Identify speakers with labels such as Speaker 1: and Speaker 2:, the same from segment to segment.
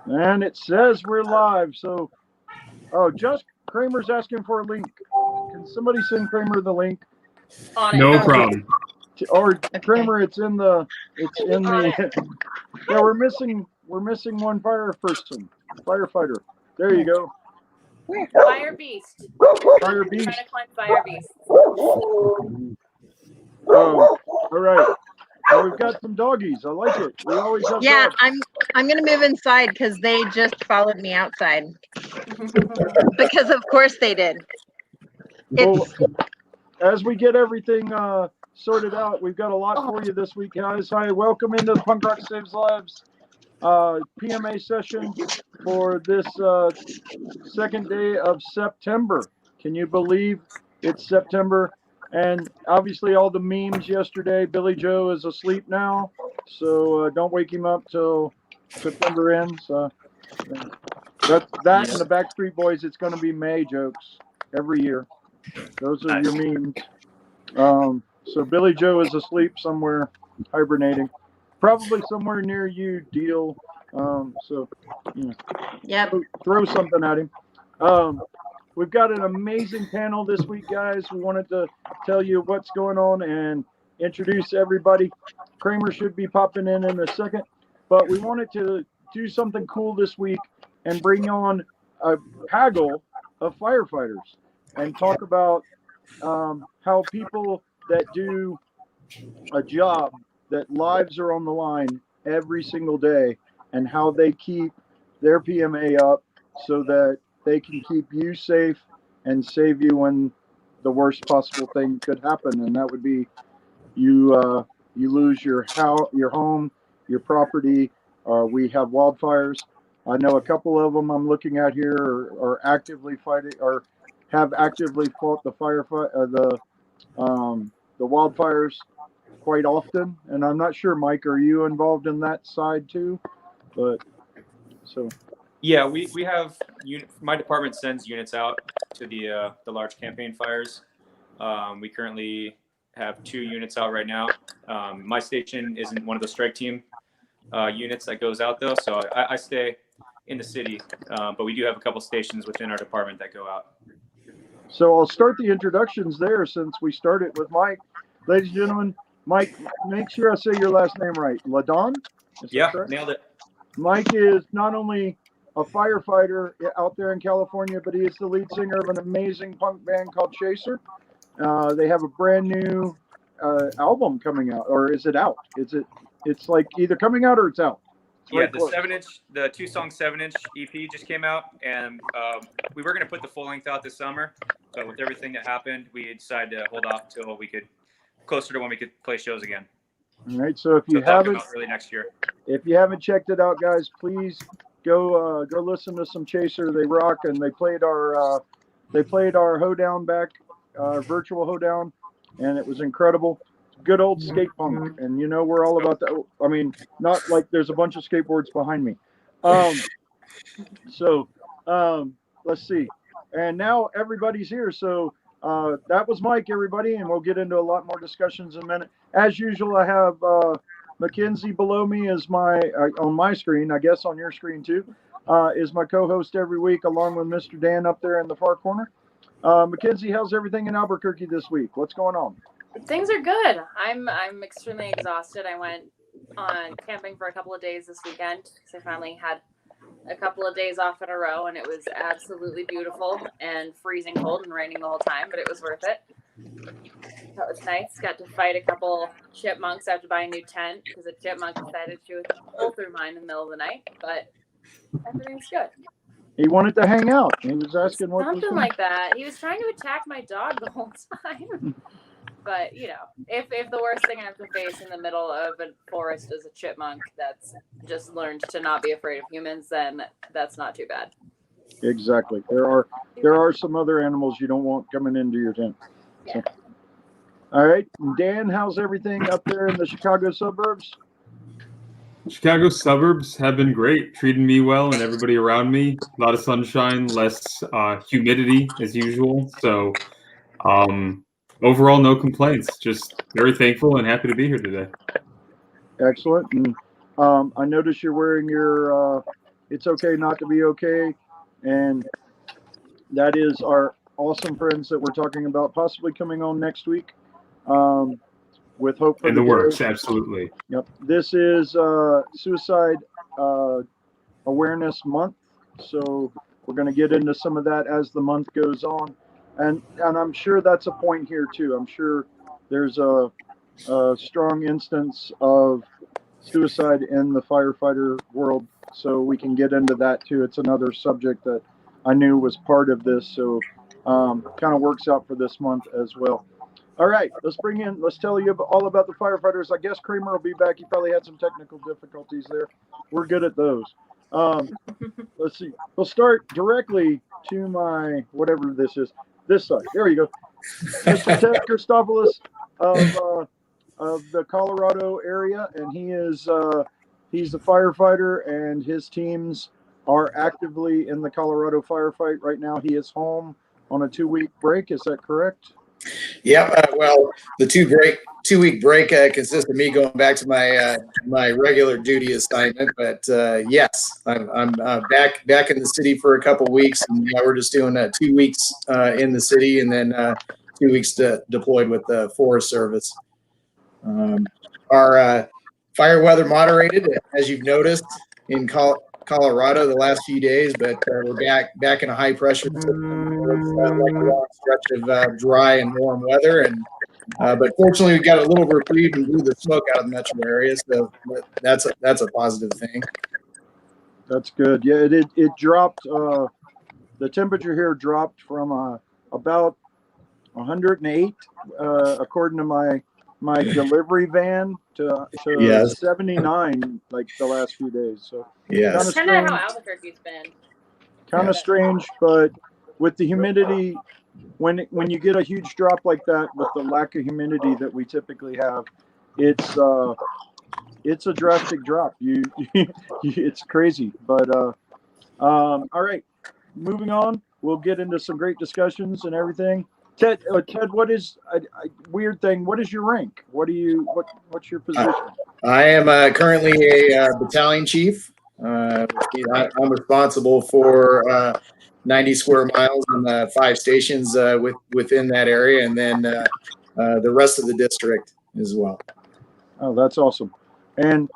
Speaker 1: And it says we're live. So, Josh Kramer's asking for a link. Can somebody send Kramer the link?
Speaker 2: No problem.
Speaker 1: Or Kramer, it's in the. Yeah, we're missing one firefighter. There you go.
Speaker 3: Fire Beast.
Speaker 1: Fire Beast.
Speaker 3: Trying to find Fire Beast.
Speaker 1: All right. Well, we've got some doggies. I like it. We always have dogs.
Speaker 4: I'm gonna move inside because they just followed me outside. Because of course they did.
Speaker 1: Well, as we get everything sorted out, we've got a lot for you this week, guys. Hi, welcome into the Punk Rock Saves Lives PMA session for this second day of September. Can you believe it's September? And obviously all the memes yesterday, Billy Joe is asleep now, so don't wake him up till September ends. That and the Backstreet Boys, it's going to be May jokes every year. Those are your memes. So Billy Joe is asleep somewhere, hibernating, probably somewhere near you, Deal. Throw something at him. We've got an amazing panel this week, guys. We wanted to tell you what's going on and introduce everybody. Kramer should be popping in a second, but we wanted to do something cool this week and bring on a haggle of firefighters and talk about how people that do a job that lives are on the line every single day and how they keep their PMA up so that they can keep you safe and save you when the worst possible thing could happen, and that would be you lose your home, your property. We have wildfires. I know a couple of them I'm looking at here are actively fighting or have actively fought the wildfires quite often, and I'm not sure, Mike, are you involved in that side too? But so.
Speaker 5: Yeah, we have my department sends units out to the large campaign fires. We currently have 2 units out right now. My station isn't one of the strike team units that goes out though, so I stay in the city. But we do have a couple stations within our department that go out.
Speaker 1: So I'll start the introductions there since we started with Mike. Ladies and gentlemen, Mike, make sure I say your last name right. Ladon?
Speaker 5: Yeah, nailed it.
Speaker 1: Mike is not only a firefighter out there in California, but he is the lead singer of an amazing punk band called Chaser. They have a brand new album coming out, or is it out? It's like either coming out or it's out.
Speaker 5: Yeah, the 2-song 7-inch EP just came out, and we were going to put the full length out this summer, but with everything that happened, we decided to hold off until closer to when we could play shows again.
Speaker 1: All right, so if you haven't,
Speaker 5: early next year.
Speaker 1: If you haven't checked it out, guys, please go listen to some Chaser. They rock, and they played our hoedown back, virtual hoedown, and it was incredible. Good old skate punk, and we're all about that. I mean, not like there's a bunch of skateboards behind me. Let's see. And now everybody's here. So that was Mike, everybody, and we'll get into a lot more discussions in a minute. As usual, I have Mackenzie below me is on my screen, I guess on your screen too, is my co-host every week, along with Mr. Dan up there in the far corner. Mackenzie, how's everything in Albuquerque this week? What's going on?
Speaker 3: Things are good. I'm extremely exhausted. I went on camping for a couple of days this weekend because I finally had a couple of days off in a row, and it was absolutely beautiful and freezing cold and raining the whole time, but it was worth it. That was nice. Got to fight a couple chipmunks. I have to buy a new tent because a chipmunk decided to pull through mine in the middle of the night, but everything's good.
Speaker 1: He wanted to hang out. He was asking what
Speaker 3: something like that. He was trying to attack my dog the whole time. But, if the worst thing I have to face in the middle of a forest is a chipmunk that's just learned to not be afraid of humans, then that's not too bad.
Speaker 1: Exactly. There are some other animals you don't want coming into your tent.
Speaker 3: Yeah.
Speaker 1: So. All right. Dan, how's everything up there in the Chicago suburbs?
Speaker 2: Chicago suburbs have been great, treating me well and everybody around me. A lot of sunshine, less humidity as usual. So, overall, no complaints. Just very thankful and happy to be here today.
Speaker 1: Excellent. And I noticed you're wearing your It's okay not to be okay. And that is our awesome friends that we're talking about possibly coming on next week. With Hope for
Speaker 2: In the
Speaker 1: Day.
Speaker 2: works, absolutely.
Speaker 1: Yep. This is Suicide Awareness Month. So we're going to get into some of that as the month goes on. And I'm sure that's a point here too. I'm sure there's a strong instance of suicide in the firefighter world. So we can get into that too. It's another subject that I knew was part of this. So kind of works out for this month as well. All right, let's tell you all about the firefighters. I guess Kramer will be back. He probably had some technical difficulties there. We're good at those. Let's see. We'll start directly to my, whatever this is, this side. There you go. Mr. Ted Christopoulos of the Colorado area, and he's a firefighter, and his teams are actively in the Colorado firefight right now. He is home on a 2-week break. Is that correct?
Speaker 6: Yeah, well, the 2-week break consists of me going back to my regular duty assignment. But yes, I'm back in the city for a couple weeks, and we're just doing 2 weeks in the city, and then 2 weeks deployed with the Forest Service. Our fire weather moderated, as you've noticed, in Colorado the last few days, but we're back in a high pressure system. Like a long stretch of dry and warm weather, and but fortunately we got a little reprieve and blew the smoke out of the metro area, so that's a positive thing.
Speaker 1: That's good. Yeah, it dropped. The temperature here dropped from about 108, according to my delivery van, to
Speaker 6: Yes.
Speaker 1: 79 like the last few days. So
Speaker 6: Yes.
Speaker 3: Kind of how Albuquerque's been.
Speaker 1: kind of strange, but with the humidity, when you get a huge drop like that with the lack of humidity that we typically have, it's a drastic drop. It's crazy. But all right, moving on. We'll get into some great discussions and everything. Ted, what is weird thing? What is your rank? What's your position?
Speaker 6: I am currently a battalion chief. I'm responsible for 90 square miles and 5 stations within that area, and then the rest of the district as well.
Speaker 1: Oh, that's awesome. And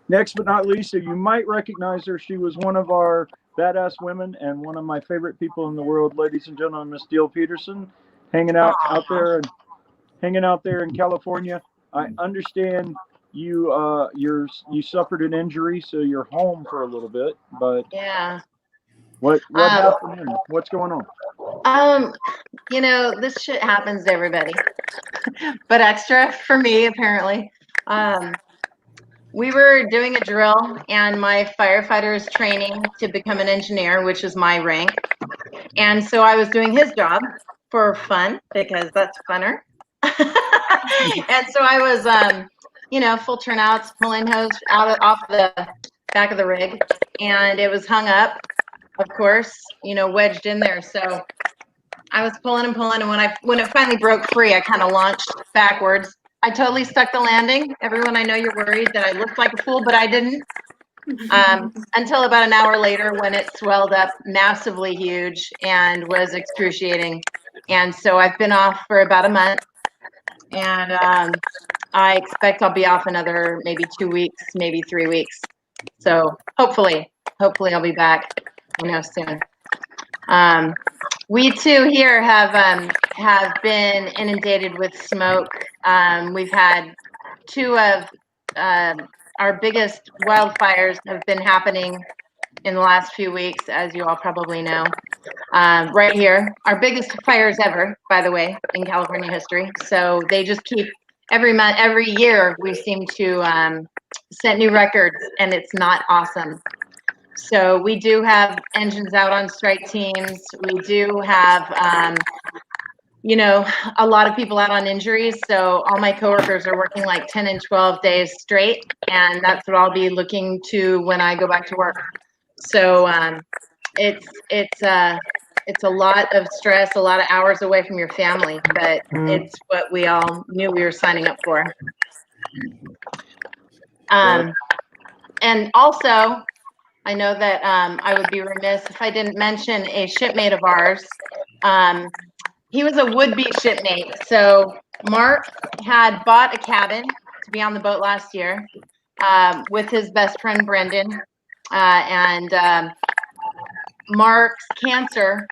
Speaker 1: next but not least, you might recognize her. She was one of our badass women and one of my favorite people in the world, ladies and gentlemen, Miss Dele Peterson, hanging out there in California. I understand you suffered an injury, so you're home for a little bit. But
Speaker 4: Yeah.
Speaker 1: what happened? And what's going on?
Speaker 4: This shit happens to everybody, but extra for me apparently. We were doing a drill, and my firefighter is training to become an engineer, which is my rank. And so I was doing his job for fun because that's funner. And so I was, full turnouts, pulling hose off the back of the rig, and it was hung up, of course, wedged in there. So I was pulling and pulling, and when it finally broke free, I kind of launched backwards. I totally stuck the landing. Everyone, I know you're worried that I looked like a fool, but I didn't. Until about an hour later, when it swelled up massively huge and was excruciating. And so I've been off for about a month, and I expect I'll be off another maybe 2 weeks, maybe 3 weeks. So hopefully I'll be back, soon. We too here have been inundated with smoke. We've had 2 of our biggest wildfires have been happening in the last few weeks, as you all probably know. Right here, our biggest fires ever, by the way, in California history. So they just keep every year we seem to set new records, and it's not awesome. So we do have engines out on strike teams. We do have, a lot of people out on injuries. So all my coworkers are working like 10 and 12 days straight. And that's what I'll be looking to when I go back to work. So it's a lot of stress, a lot of hours away from your family, but it's what we all knew we were signing up for. And also, I know that I would be remiss if I didn't mention a shipmate of ours. He was a would-be shipmate. So Mark had bought a cabin to be on the boat last year with his best friend Brendan, and Mark's cancer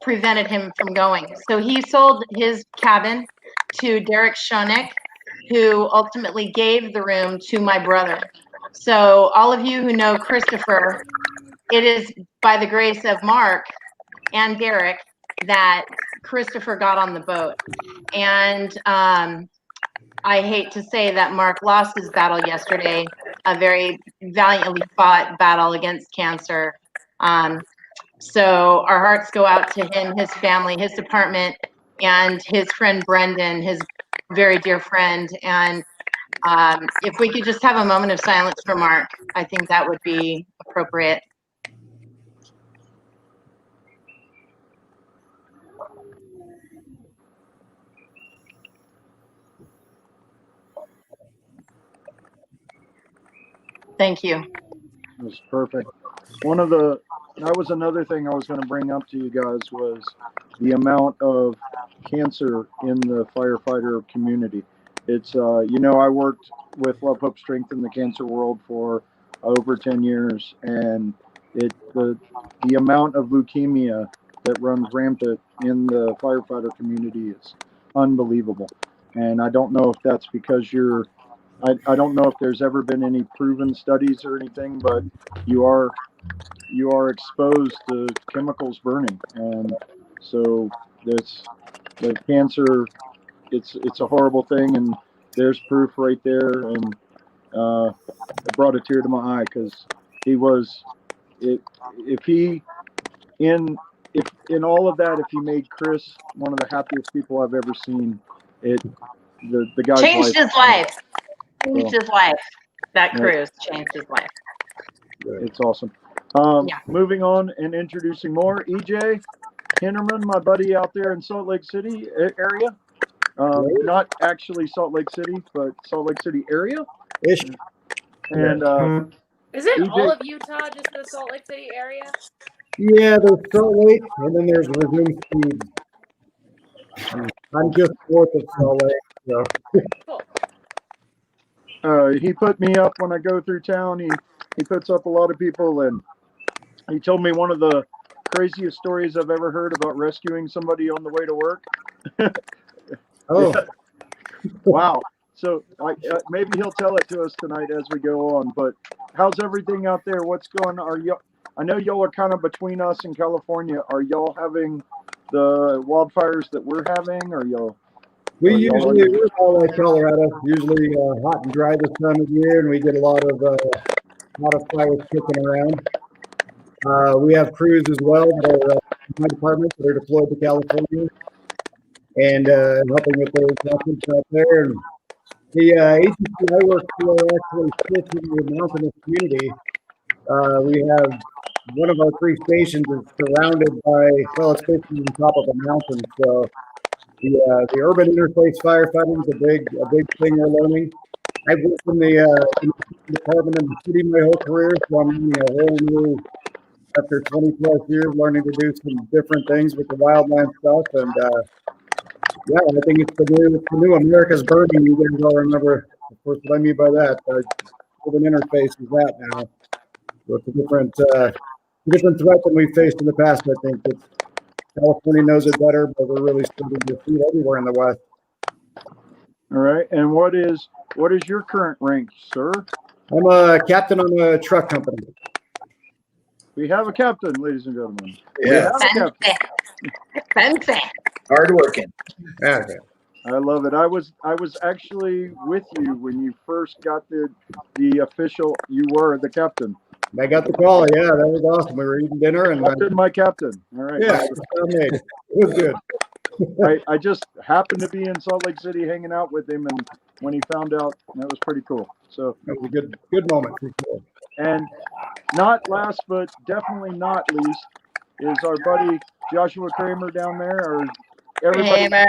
Speaker 4: prevented him from going. So he sold his cabin to Derek Schoeneck, who ultimately gave the room to my brother. So all of you who know Christopher, it is by the grace of Mark and Derek that Christopher got on the boat. And I hate to say that Mark lost his battle yesterday, a very valiantly fought battle against cancer. So our hearts go out to him, his family, his department, and his friend Brendan, his very dear friend. And if we could just have a moment of silence for Mark, I think that would be appropriate. Thank you.
Speaker 1: It was perfect. That was another thing I was going to bring up to you guys was the amount of cancer in the firefighter community. It's, I worked with Love, Hope, Strength in the cancer world for over 10 years, and the amount of leukemia that runs rampant in the firefighter community is unbelievable. And I don't know if that's because I don't know if there's ever been any proven studies or anything, but you are exposed to chemicals burning, and so the cancer. It's a horrible thing, and there's proof right there, and it brought a tear to my eye because he was if in all of that, if he made Chris one of the happiest people I've ever seen, the guy's
Speaker 4: changed his life. Changed
Speaker 1: So,
Speaker 4: his life. That
Speaker 1: yeah.
Speaker 4: cruise changed his life.
Speaker 1: It's awesome.
Speaker 4: Yeah.
Speaker 1: Moving on and introducing more. EJ Hinterman, my buddy out there in Salt Lake City area. Not actually Salt Lake City, but Salt Lake City area.
Speaker 6: Ish.
Speaker 1: And
Speaker 3: Isn't
Speaker 1: EJ
Speaker 3: all of Utah just the Salt Lake City area?
Speaker 7: Yeah, there's Salt Lake, and then there's Resume Speed. I'm just north of Salt Lake, so.
Speaker 3: Cool.
Speaker 1: He put me up when I go through town. He puts up a lot of people, and he told me one of the craziest stories I've ever heard about rescuing somebody on the way to work.
Speaker 7: Oh,
Speaker 1: Wow. So maybe he'll tell it to us tonight as we go on. But how's everything out there? What's going on? I know y'all are kind of between us and California. Are y'all having the wildfires that we're having? Or y'all?
Speaker 7: we're all like Colorado, usually hot and dry this time of year, and we get a lot of fires kicking around. We have crews as well that are my department that are deployed to California and helping with their adjustments out there. And the agency I work for actually sits in the mountainous community. We have one of our 3 stations is surrounded by, well, it's basically on top of a mountain. So the urban interface firefighting is a big thing we're learning. I've worked in the department in the city my whole career, so I'm learning a whole new, after 20 plus years, learning to do some different things with the wildland stuff. And yeah, I think it's the new America's Burning. You guys all remember, of course, what I mean by that. Urban interface is that now. So it's a different threat than we faced in the past. I think that California knows it better, but we're really starting to see it everywhere in the West.
Speaker 1: All right. And what is your current rank, sir?
Speaker 7: I'm a captain on a truck company.
Speaker 1: We have a captain, ladies and gentlemen.
Speaker 6: Yeah.
Speaker 4: Fancy.
Speaker 6: Hard working.
Speaker 7: Yeah.
Speaker 1: I love it. I was actually with you when you first got the official. You were the captain.
Speaker 7: I got the call. Yeah, that was awesome. We were eating dinner and
Speaker 1: Captain, my captain. All right.
Speaker 7: yeah, it was good.
Speaker 1: I just happened to be in Salt Lake City hanging out with him, and when he found out, that was pretty cool. So
Speaker 7: It was a good moment for sure.
Speaker 1: and not last, but definitely not least, is our buddy Joshua Kramer down there. Or everybody.
Speaker 4: Kramer.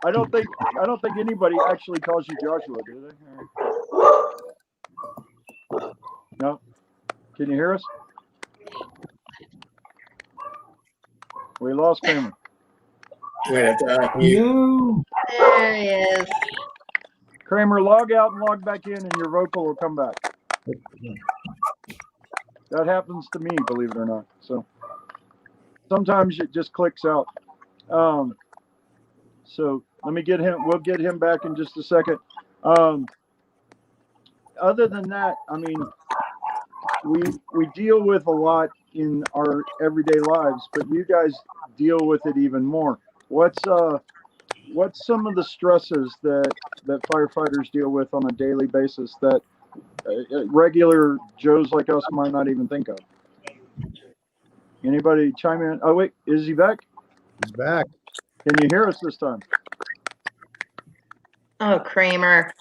Speaker 1: I don't think anybody actually calls you Joshua, do they? No. Can you hear us? We lost Kramer.
Speaker 6: Wait, I have to unmute.
Speaker 2: No.
Speaker 4: There he is.
Speaker 1: Kramer, log out and log back in, and your vocal will come back. That happens to me, believe it or not. So sometimes it just clicks out. So let me get him. We'll get him back in just a second. Other than that, I mean, we deal with a lot in our everyday lives, but you guys deal with it even more. What's some of the stresses that firefighters deal with on a daily basis that regular Joes like us might not even think of? Anybody chime in? Oh wait, is he back?
Speaker 7: He's back.
Speaker 1: Can you hear us this time?
Speaker 4: Oh, Kramer.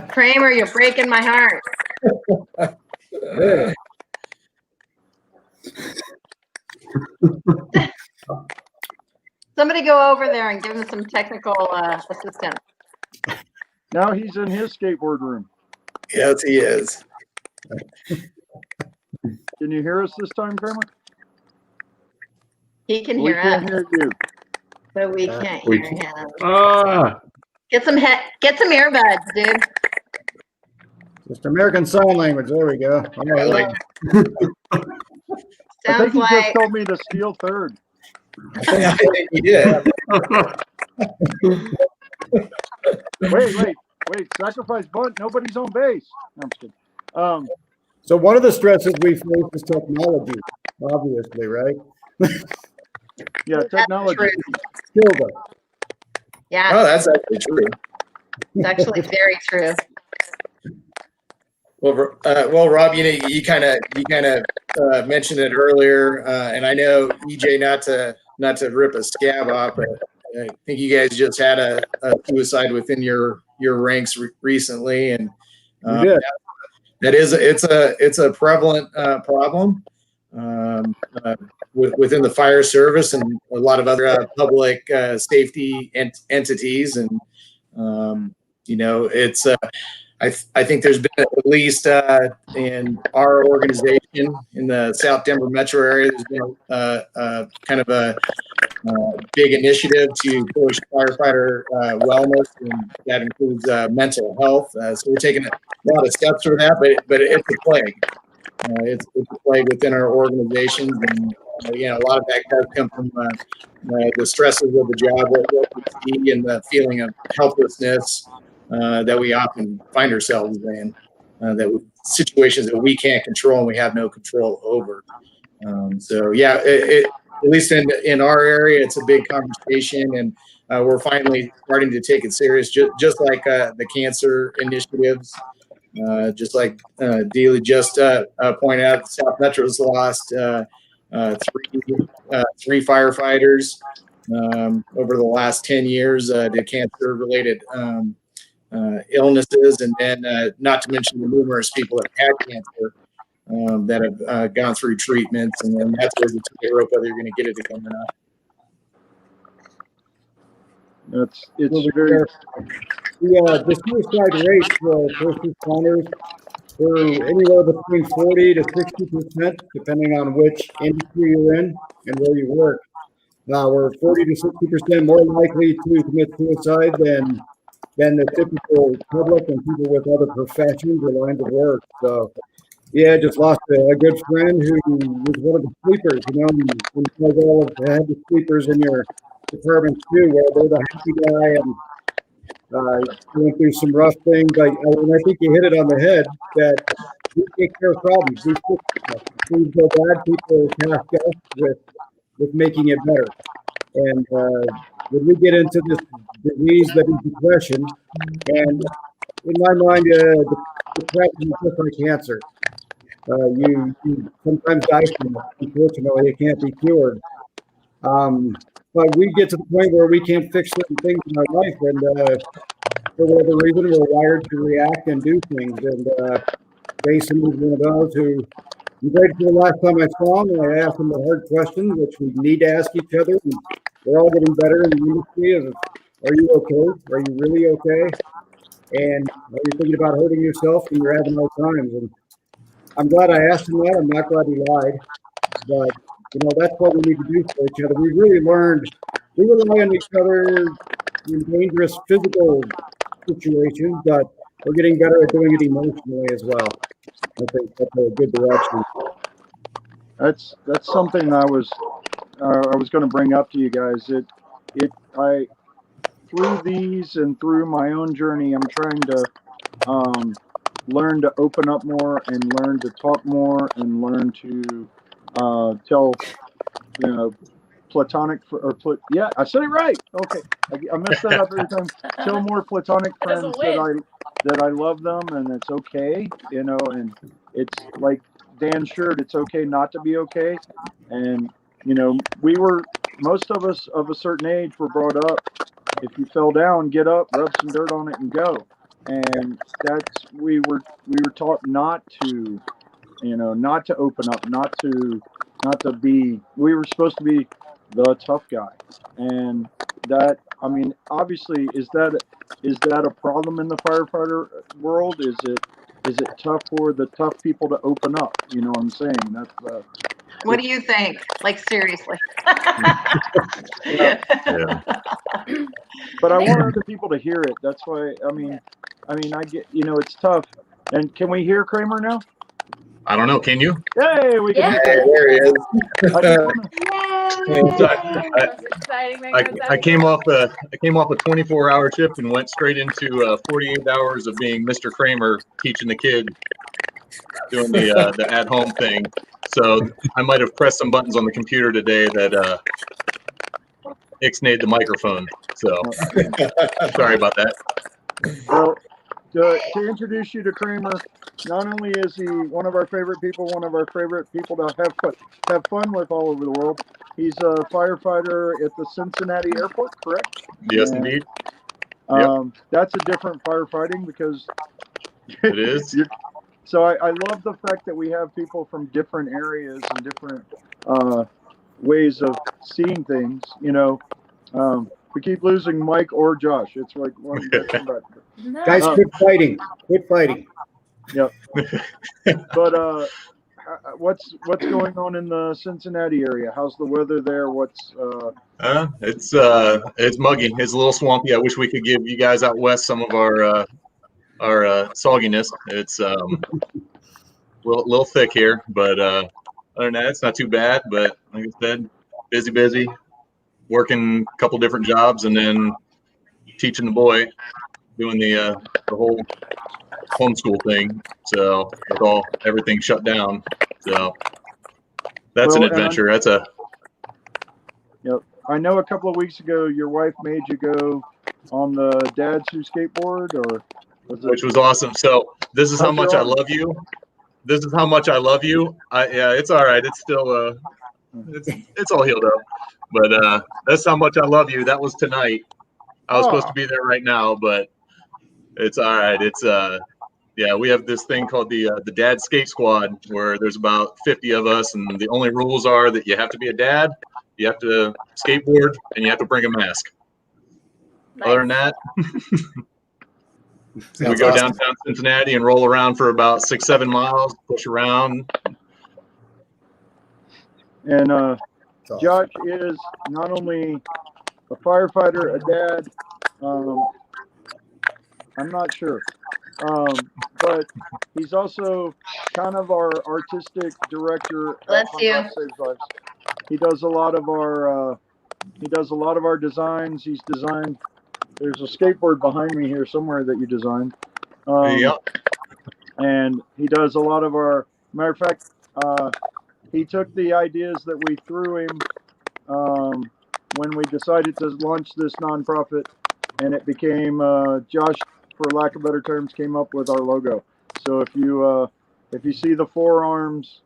Speaker 4: Kramer, you're breaking my heart.
Speaker 7: Hey.
Speaker 4: Somebody go over there and give him some technical assistance.
Speaker 1: Now he's in his skateboard room.
Speaker 6: Yes, he is.
Speaker 1: Can you hear us this time, Kramer?
Speaker 4: He can
Speaker 1: We
Speaker 4: hear
Speaker 1: can't
Speaker 4: us,
Speaker 1: hear you.
Speaker 4: but we can't
Speaker 2: We
Speaker 4: hear him.
Speaker 2: Ah.
Speaker 4: Get some earbuds, dude.
Speaker 7: Just American Sign Language. There we go. All
Speaker 6: I
Speaker 7: right.
Speaker 6: like
Speaker 1: I think
Speaker 4: Sounds
Speaker 1: he just
Speaker 4: like
Speaker 1: told me to steal third.
Speaker 6: I think he did.
Speaker 1: Wait. Sacrifice bunt. Nobody's on base. No, I'm just kidding.
Speaker 7: So one of the stresses we face is technology, obviously, right?
Speaker 1: Yeah, technology.
Speaker 4: true.
Speaker 7: Killed us.
Speaker 4: Yeah,
Speaker 6: Oh, that's actually true.
Speaker 4: it's actually very true.
Speaker 6: Well, Rob, you kind of mentioned it earlier, and I know EJ not to rip a scab off, but I think you guys just had a suicide within your ranks recently, and
Speaker 7: We did.
Speaker 6: that is it's a prevalent problem within the fire service and a lot of other public safety entities, and it's. I think there's been at least in our organization in the South Denver metro area, there's been kind of a big initiative to push firefighter wellness, and that includes mental health. So we're taking a lot of steps for that, but it's a plague. It's a plague within our organizations, and a lot of that does come from the stresses of the job, what we see, and the feeling of helplessness that we often find ourselves in, situations that we can't control and we have no control over. At least in our area, it's a big conversation, and we're finally starting to take it serious, just like the cancer initiatives. Just like Dele just pointed out, South Metro's lost three firefighters over the last 10 years to cancer-related illnesses, and then not to mention the numerous people that have had cancer that have gone through treatments, and then that's where the tightrope whether you're going to get it again or not.
Speaker 1: It's very.
Speaker 7: The suicide rate for first responders were anywhere between 40 to 60%, depending on which industry you're in and where you work. Now we're 40 to 60% more likely to commit suicide than the typical public and people with other professions or lines of work. So, yeah, just lost a good friend who was one of the sleepers. And you guys all have had the sleepers in your departments too, where they're the happy guy and going through some rough things. And I think you hit it on the head that we take care of problems. We fix stuff. If things go bad, people task us with making it better. And when we get into this disease that is depression, and in my mind, depression is just like cancer. You sometimes die from it. Unfortunately, it can't be cured. But we get to the point where we can't fix certain things in our life, and for whatever reason, we're wired to react and do things. And Jason was one of those who. I'm grateful the last time I saw him, and I asked him the hard questions, which we need to ask each other. And we're all getting better in the industry. Are you okay? Are you really okay? And are you thinking about hurting yourself when you're having hard times? And I'm glad I asked him that. I'm not glad he lied. But, you know, that's what we need to do for each other. We really learned, we rely on each other in dangerous physical situations, but we're getting better at doing it emotionally as well. I think that's a good direction.
Speaker 1: That's something I was going to bring up to you guys. Through these and through my own journey, I'm trying to learn to open up more and learn to talk more and learn to tell, you know, platonic yeah, I said it right. Okay, I mess that up every time. Tell more platonic friends that I love them and it's okay, you know, and it's like Dan's shirt, it's okay not to be okay. And you know, most of us of a certain age were brought up, if you fell down, get up, rub some dirt on it and go. And we were taught not to, you know, not to open up, not to be, we were supposed to be the tough guy. And that, I mean, obviously, is that a problem in the firefighter world? Is it tough for the tough people to open up? You know what I'm saying? That's
Speaker 4: What do you think? Like, seriously.
Speaker 1: yeah. But I want other people to hear it. That's why, I mean, I get, you know, it's tough. And can we hear Kramer now?
Speaker 8: I don't know. Can you?
Speaker 1: Hey, we can.
Speaker 3: Yeah.
Speaker 6: Hey, there he is.
Speaker 3: That's exciting.
Speaker 8: I came off a 24-hour shift and went straight into 48 hours of being Mr. Kramer teaching the kid doing the at-home thing. So I might have pressed some buttons on the computer today that ixnayed the microphone. So sorry about that.
Speaker 1: Well, to introduce you to Kramer, not only is he one of our favorite people to have fun with all over the world, he's a firefighter at the Cincinnati airport, correct?
Speaker 8: Yes, indeed.
Speaker 1: That's a different firefighting because
Speaker 8: It is.
Speaker 1: So I love the fact that we have people from different areas and different ways of seeing things. You know, we keep losing Mike or Josh. It's like one back.
Speaker 3: No.
Speaker 7: Guys, quit fighting. Quit fighting.
Speaker 1: Yep. But what's going on in the Cincinnati area? How's the weather there? What's
Speaker 8: It's muggy. It's a little swampy. I wish we could give you guys out west some of our sogginess. It's little thick here, but other than that, it's not too bad. But like I said, busy, working a couple different jobs, and then teaching the boy, doing the whole homeschool thing. So with everything shut down, so that's an adventure.
Speaker 1: Yep. I know a couple of weeks ago your wife made you go on the Dads Who Skateboard, or
Speaker 8: which was awesome. So this is how much I love you. This is how much I love you. Yeah, it's all right. It's still it's all healed up. But that's how much I love you. That was tonight. I was supposed to be there right now, but it's all right. It's yeah, we have this thing called the Dad Skate Squad, where there's about 50 of us, and the only rules are that you have to be a dad, you have to skateboard, and you have to bring a mask. Nice. Other than that, we go downtown Cincinnati and roll around for about 6-7 miles, push around.
Speaker 1: And Josh is not only a firefighter, a dad, I'm not sure, but he's also kind of our artistic director.
Speaker 4: Bless you.
Speaker 1: He does a lot of our designs. He's designed. There's a skateboard behind me here somewhere that you designed. And he does a lot of our. Matter of fact, he took the ideas that we threw him when we decided to launch this nonprofit, and it became Josh, for lack of better terms, came up with our logo. So if you see the forearms,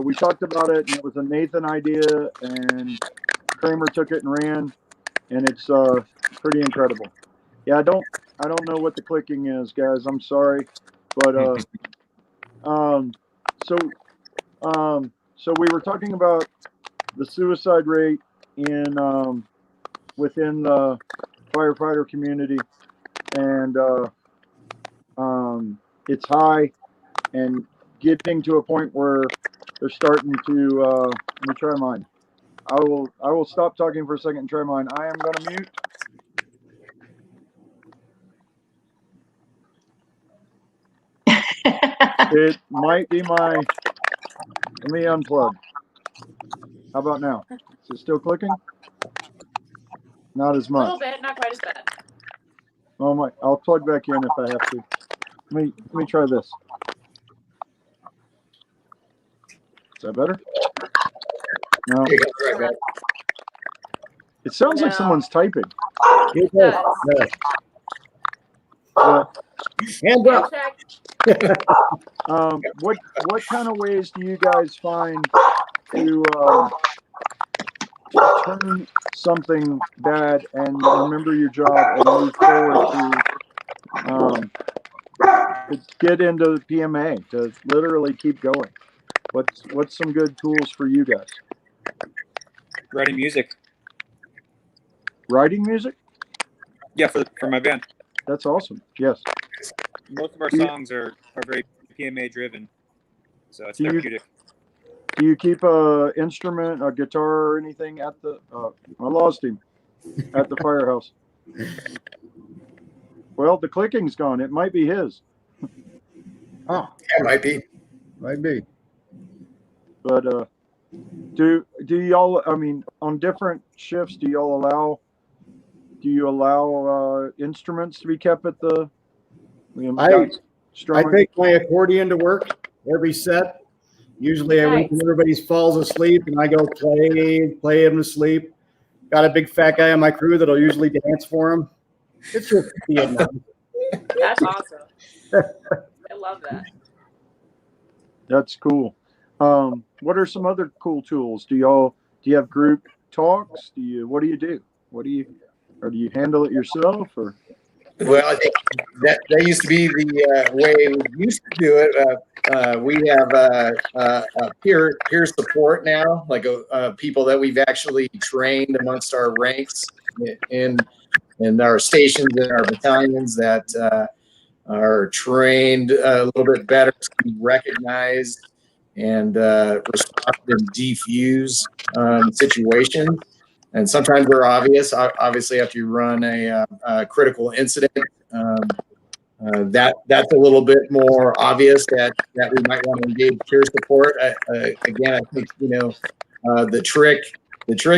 Speaker 1: we talked about it, and it was a Nathan idea, and Kramer took it and ran, and it's pretty incredible. Yeah, I don't know what the clicking is, guys. I'm sorry, but so we were talking about the suicide rate in within the firefighter community, and it's high, and getting to a point where they're starting to. Let me try mine. I will stop talking for a second and try mine. I am going to mute. It might be my. Let me unplug. How about now? Is it still clicking? Not as
Speaker 3: A
Speaker 1: much.
Speaker 3: little bit, not quite as bad.
Speaker 1: Oh my! I'll plug back in if I have to. Let me try this. Is that better? No.
Speaker 6: Here you go, right back.
Speaker 1: It sounds like
Speaker 3: No.
Speaker 1: someone's typing.
Speaker 7: It
Speaker 3: does.
Speaker 7: does.
Speaker 1: Uh,
Speaker 7: Hands up.
Speaker 3: Check.
Speaker 1: what kind of ways do you guys find to turn something bad and remember your job and move forward to get into the PMA, to literally keep going? What's some good tools for you guys?
Speaker 5: Writing music.
Speaker 1: Writing music?
Speaker 5: Yeah, for my band.
Speaker 1: That's awesome. Yes.
Speaker 5: Most of our
Speaker 1: Do you-
Speaker 5: songs are very PMA driven, so it's
Speaker 1: Do you-
Speaker 5: therapeutic.
Speaker 1: Do you keep a instrument, a guitar, or anything at the? I lost him at the firehouse. Well, the clicking's gone. It might be his,
Speaker 7: Oh,
Speaker 6: That might be.
Speaker 7: might be.
Speaker 1: but do y'all? I mean, on different shifts, do y'all allow? Do you allow instruments to be kept at the?
Speaker 7: I
Speaker 1: strumming?
Speaker 7: take my accordion to work every set. Usually I wait till everybody falls asleep and I go play him to sleep. Got a big fat guy on my crew that'll usually dance for him. It's just being nice.
Speaker 3: That's awesome. I love that.
Speaker 1: That's cool. What are some other cool tools? Do you have group talks? What do you do? Or do you handle it yourself or?
Speaker 6: Well, I think that used to be the way we used to do it. We have peer support now, like people that we've actually trained amongst our ranks in our stations and our battalions that are trained a little bit better to be recognized and respond and defuse situations. And sometimes they're obvious. Obviously, after you run a critical incident, that's a little bit more obvious that we might want to engage peer support. Again, I think the trick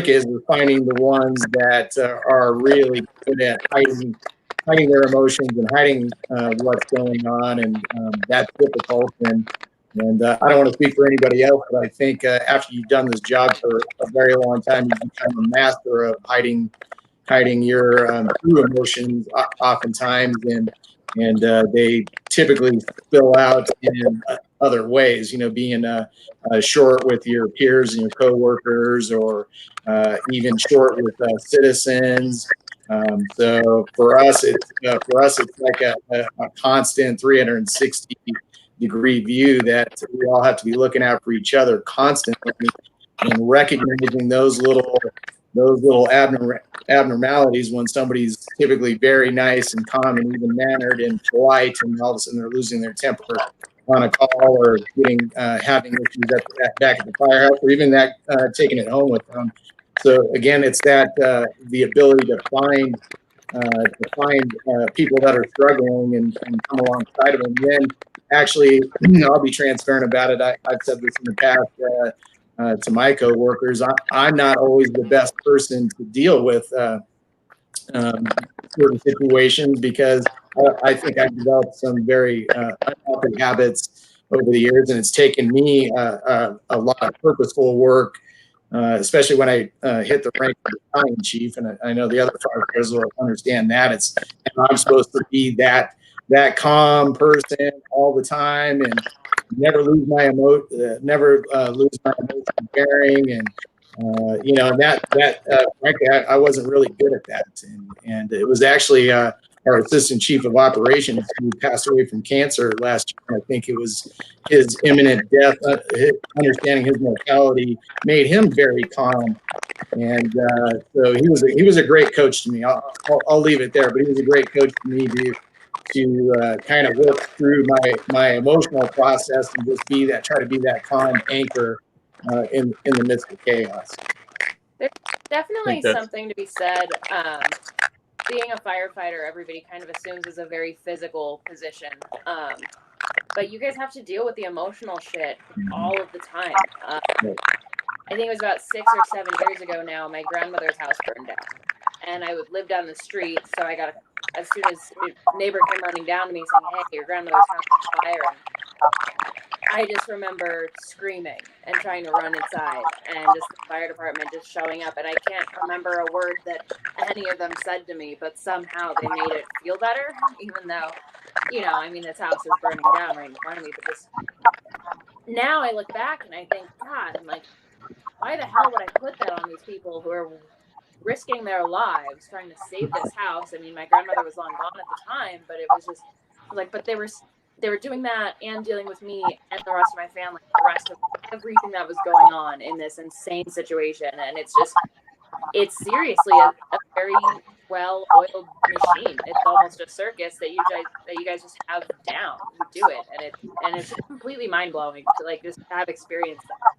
Speaker 6: is we're finding the ones that are really good at hiding their emotions and hiding what's going on, and that's difficult. And I don't want to speak for anybody else, but I think after you've done this job for a very long time, you become a master of hiding your true emotions oftentimes, and they typically spill out in other ways. Being short with your peers and your coworkers, or even short with citizens. So for us, it's like a constant 360-degree view that we all have to be looking out for each other constantly and recognizing those little abnormalities when somebody's typically very nice and calm and even mannered and polite, and all of a sudden they're losing their temper on a call or having issues back at the firehouse, or even that taking it home with them. So again, it's that the ability to find people that are struggling and come alongside of them. And then actually, I'll be transparent about it. I've said this in the past to my coworkers. I'm not always the best person to deal with certain situations, because I think I've developed some very unhealthy habits over the years, and it's taken me a lot of purposeful work. Especially when I hit the rank of battalion chief, and I know the other firefighters will understand that. I'm supposed to be that calm person all the time, and never lose my emotion bearing, and frankly, I wasn't really good at that, and it was actually our assistant chief of operations who passed away from cancer last year. I think it was his imminent death. Understanding his mortality made him very calm, and so he was a great coach to me. I'll leave it there, but he was a great coach to me to kind of work through my emotional process and just try to be that calm anchor in the midst of chaos.
Speaker 3: There's definitely
Speaker 8: that's-
Speaker 3: something to be said. Being a firefighter, everybody kind of assumes is a very physical position. But you guys have to deal with the emotional shit all of the time. I think it was about 6 or 7 years ago now, my grandmother's house burned down. And I would live down the street, so I got as soon as a neighbor came running down to me saying, "Hey, your grandmother's house is on fire." And I just remember screaming and trying to run inside, and just the fire department just showing up. And I can't remember a word that any of them said to me, but somehow they made it feel better, even though, I mean, this house is burning down right in front of me. But just now I look back and I think, God, I'm like, why the hell would I put that on these people who are risking their lives trying to save this house? I mean, my grandmother was long gone at the time, but it was just like, but they were doing that and dealing with me and the rest of my family, the rest of everything that was going on in this insane situation. And it's seriously a very well-oiled machine. It's almost a circus that you guys just have down. You do it, and it's just completely mind-blowing to like just have experienced that.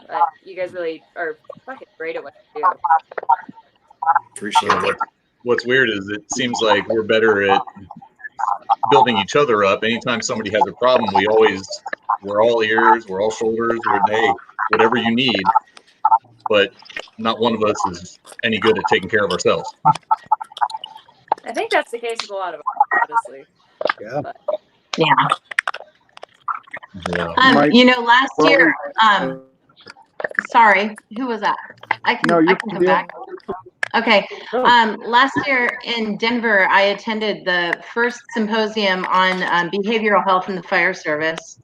Speaker 3: But you guys really are fucking great at what you do.
Speaker 6: Appreciate it.
Speaker 8: What's weird is it seems like we're better at building each other up. Anytime somebody has a problem, we're all ears, we're all shoulders, hey, whatever you need. But not one of us is any good at taking care of ourselves.
Speaker 3: I think that's the case with a lot of us, honestly.
Speaker 7: Yeah.
Speaker 3: But,
Speaker 4: Yeah.
Speaker 8: Yeah.
Speaker 4: Last year, sorry, who was that? I can come back. Okay. Last year in Denver, I attended the first symposium on behavioral health in the fire service.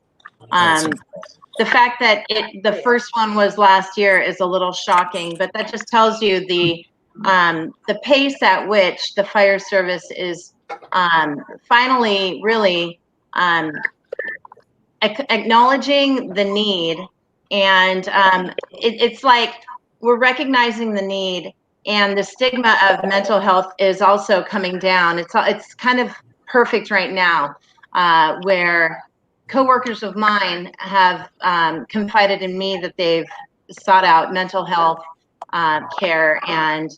Speaker 4: The fact that the first one was last year is a little shocking, but that just tells you the pace at which the fire service is finally really acknowledging the need. And it's like we're recognizing the need, and the stigma of mental health is also coming down. It's kind of perfect right now, where coworkers of mine have confided in me that they've sought out mental health care, and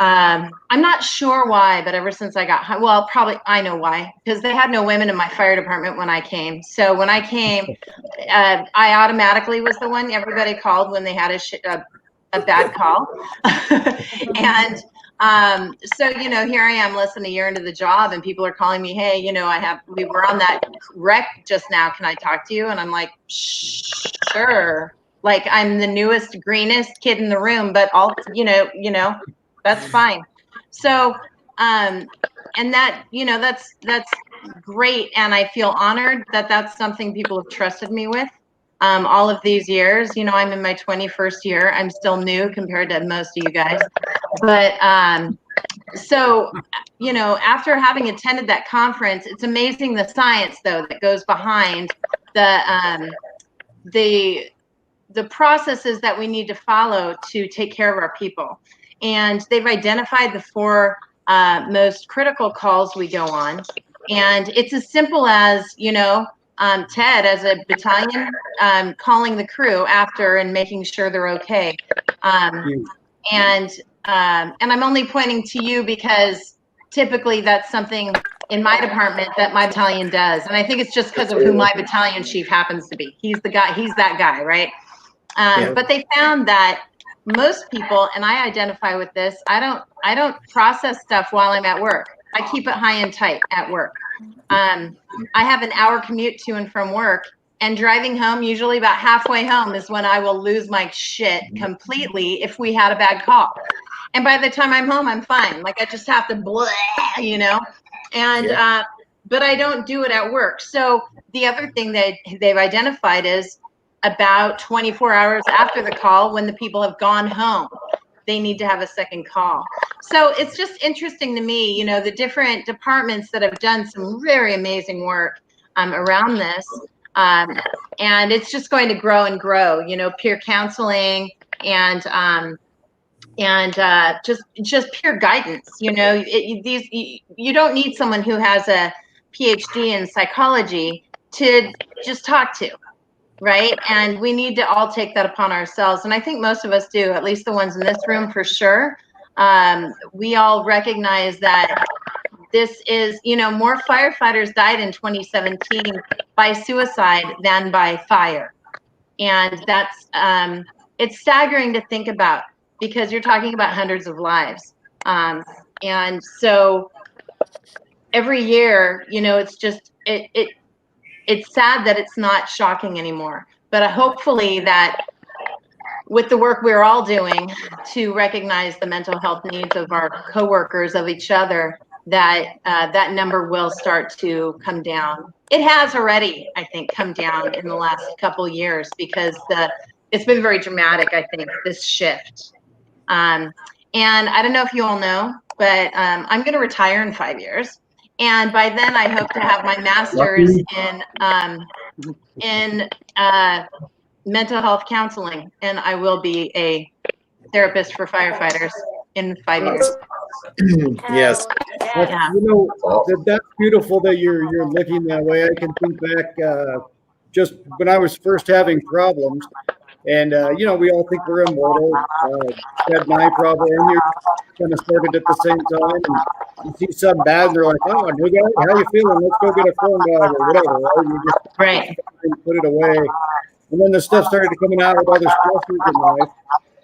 Speaker 4: I'm not sure why, but ever since I got probably I know why, because they had no women in my fire department when I came. So when I came, I automatically was the one everybody called when they had a bad call. And so here I am, less than a year into the job, and people are calling me, hey, we were on that wreck just now, can I talk to you? And I'm like, sure. Like, I'm the newest, greenest kid in the room, but that's fine. So and that that's great, and I feel honored that that's something people have trusted me with all of these years. I'm in my 21st year. I'm still new compared to most of you guys, but so after having attended that conference, it's amazing the science though that goes behind the processes that we need to follow to take care of our people. And they've identified the 4 most critical calls we go on. And it's as simple as, Ted as a battalion calling the crew after and making sure they're okay. And I'm only pointing to you because typically that's something in my department that my battalion does. And I think it's just because of who my battalion chief happens to be. He's that guy, right? But they found that most people, and I identify with this, I don't process stuff while I'm at work. I keep it high and tight at work. I have an hour commute to and from work, and driving home, usually about halfway home, is when I will lose my shit completely if we had a bad call. And by the time I'm home, I'm fine. Like, I just have to blah, and but I don't do it at work. So the other thing that they've identified is about 24 hours after the call, when the people have gone home, they need to have a second call. So it's just interesting to me, the different departments that have done some very amazing work around this. And it's just going to grow and grow, peer counseling and and just pure guidance. You don't need someone who has a PhD in psychology to just talk to, right? And we need to all take that upon ourselves. And I think most of us do, at least the ones in this room for sure. We all recognize that this is, more firefighters died in 2017 by suicide than by fire. And that's, it's staggering to think about, because you're talking about hundreds of lives. And so every year, it's just, it's sad that it's not shocking anymore. But hopefully that with the work we're all doing to recognize the mental health needs of our coworkers, of each other, that that number will start to come down. It has already, I think, come down in the last couple of years, because it's been very dramatic, I think, this shift. And I don't know if you all know, but I'm going to retire in 5 years. And by then, I hope to have my master's in mental health counseling, and I will be a therapist for firefighters in 5 years.
Speaker 6: Yes.
Speaker 4: Yeah.
Speaker 7: That's beautiful that you're looking that way. I can think back just when I was first having problems, and we all think we're immortal. Ted and I probably, and you kind of started at the same time. And you see something bad, and they're like, "Oh, new guy, how you feeling? Let's go get a phone dog or whatever." Right? You just
Speaker 4: Right.
Speaker 7: put it away, and then the stuff started coming out with other stressors in life.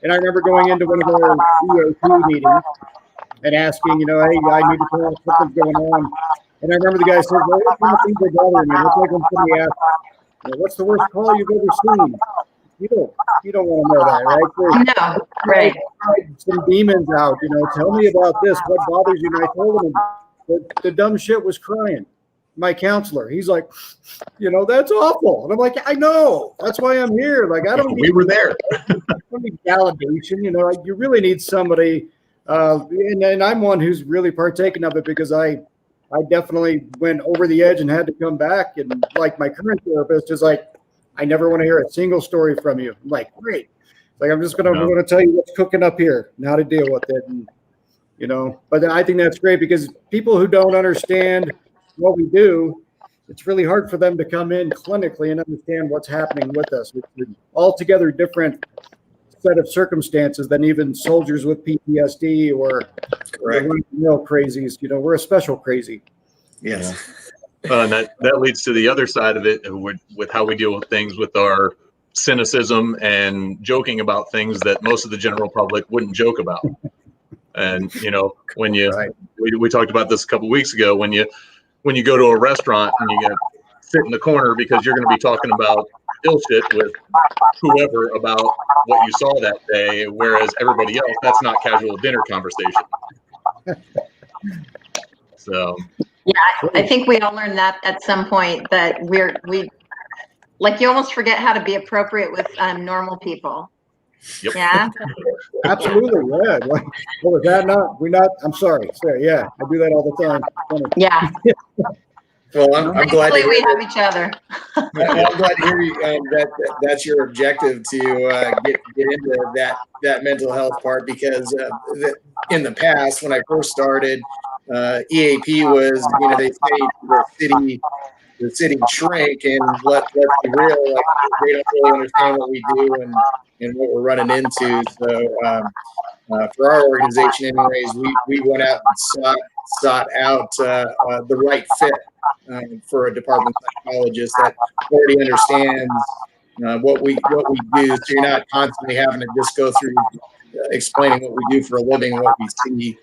Speaker 7: And I remember going into one of our EAP meetings and asking, hey, I need to tell us something's going on. And I remember the guy said, "Well, what kind of things are bothering you?" It's like when somebody asks, "What's the worst call you've ever seen?" You don't want to know that, right? So,
Speaker 4: No, right.
Speaker 7: some demons out, tell me about this. What bothers you? And I told him the dumb shit was crying. My counselor, he's like, that's awful. And I'm like, I know. That's why I'm here. Like, I don't need,
Speaker 8: we were there.
Speaker 7: I don't need validation. You really need somebody. And I'm one who's really partaken of it, because I definitely went over the edge and had to come back. And like my current therapist is like, I never want to hear a single story from you. I'm like, great. Like, I'm just going to tell you what's cooking up here and how to deal with it. And, but I think that's great, because people who don't understand what we do, it's really hard for them to come in clinically and understand what's happening with us. It's an altogether different set of circumstances than even soldiers with PTSD or real crazies. We're a special crazy.
Speaker 6: Yes.
Speaker 8: And that leads to the other side of it with how we deal with things, with our cynicism and joking about things that most of the general public wouldn't joke about. And, when we talked about this a couple of weeks ago, when you go to a restaurant and you get sit in the corner because you're going to be talking about ill shit with whoever about what you saw that day, whereas everybody else, that's not casual dinner conversation. So.
Speaker 4: Yeah, I think we all learned that at some point, that we like, you almost forget how to be appropriate with normal people.
Speaker 8: Yep.
Speaker 4: Yeah.
Speaker 7: Absolutely. Yeah. Like, was that not? I'm sorry. Yeah, I do that all the time. Funny.
Speaker 4: Yeah.
Speaker 6: Well, I'm glad to hear
Speaker 4: we have each other.
Speaker 6: I'm glad to hear you, that's your objective, to get into that mental health part, because in the past, when I first started, EAP was, they say the city shrink, and let's be real, like, they don't really understand what we do and what we're running into. So for our organization, anyways, we went out and sought out the right fit for a department psychologist that already understands what we do. So you're not constantly having to just go through explaining what we do for a living and what we see.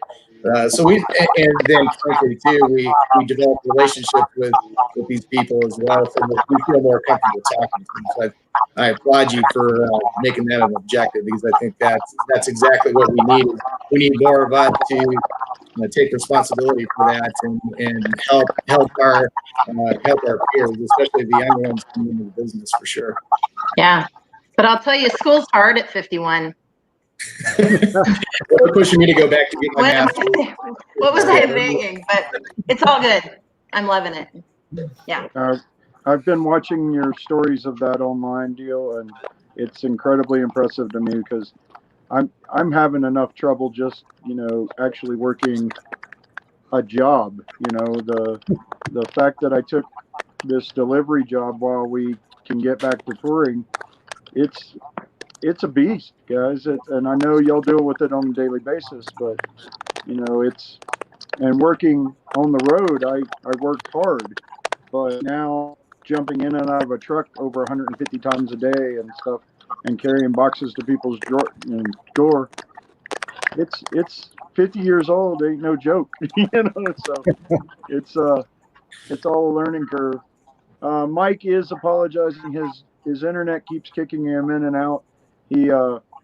Speaker 6: And then frankly too, we develop relationships with these people as well, so we feel more comfortable talking to them. So I applaud you for making that an objective, because I think that's exactly what we need. We need more of us to take responsibility for that and help our peers, especially the younger ones coming into the business, for sure.
Speaker 4: Yeah, but I'll tell you, school's hard at 51.
Speaker 6: They're pushing me to go back to get my master's.
Speaker 4: What was I thinking? But it's all good. I'm loving it. Yeah.
Speaker 1: I've been watching your stories of that online deal, and it's incredibly impressive to me, because I'm having enough trouble just, actually working a job. The fact that I took this delivery job while we can get back to touring, it's a beast, guys. And I know y'all deal with it on a daily basis, but and working on the road, I worked hard, but now jumping in and out of a truck over 150 times a day and stuff, and carrying boxes to people's door, it's 50 years old, ain't no joke. So it's all a learning curve. Mike is apologizing. His internet keeps kicking him in and out. He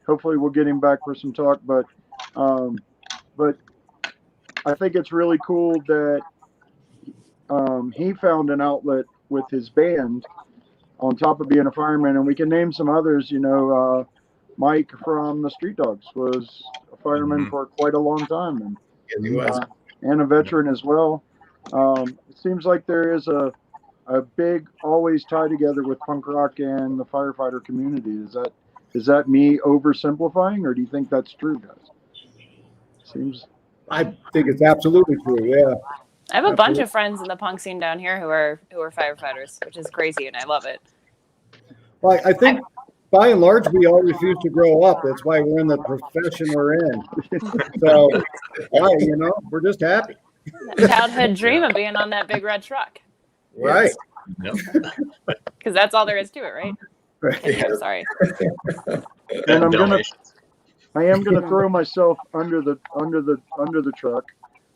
Speaker 1: hopefully we'll get him back for some talk, but I think it's really cool that he found an outlet with his band on top of being a fireman, and we can name some others. Mike from the Street Dogs was a fireman for quite a long time, and
Speaker 6: He was.
Speaker 1: And a veteran as well. It seems like there is a big always tie together with punk rock and the firefighter community. Is that me oversimplifying, or do you think that's true, guys? Seems.
Speaker 7: I think it's absolutely true. Yeah.
Speaker 9: I have a bunch of friends in the punk scene down here who are firefighters, which is crazy, and I love it.
Speaker 7: Well, I think by and large we all refuse to grow up. That's why we're in the profession we're in. So, yeah, we're just happy.
Speaker 9: Childhood dream of being on that big red truck.
Speaker 7: Right.
Speaker 9: Because that's all there is to it, right?
Speaker 7: Right.
Speaker 9: I'm sorry.
Speaker 1: And I am gonna throw myself under the truck,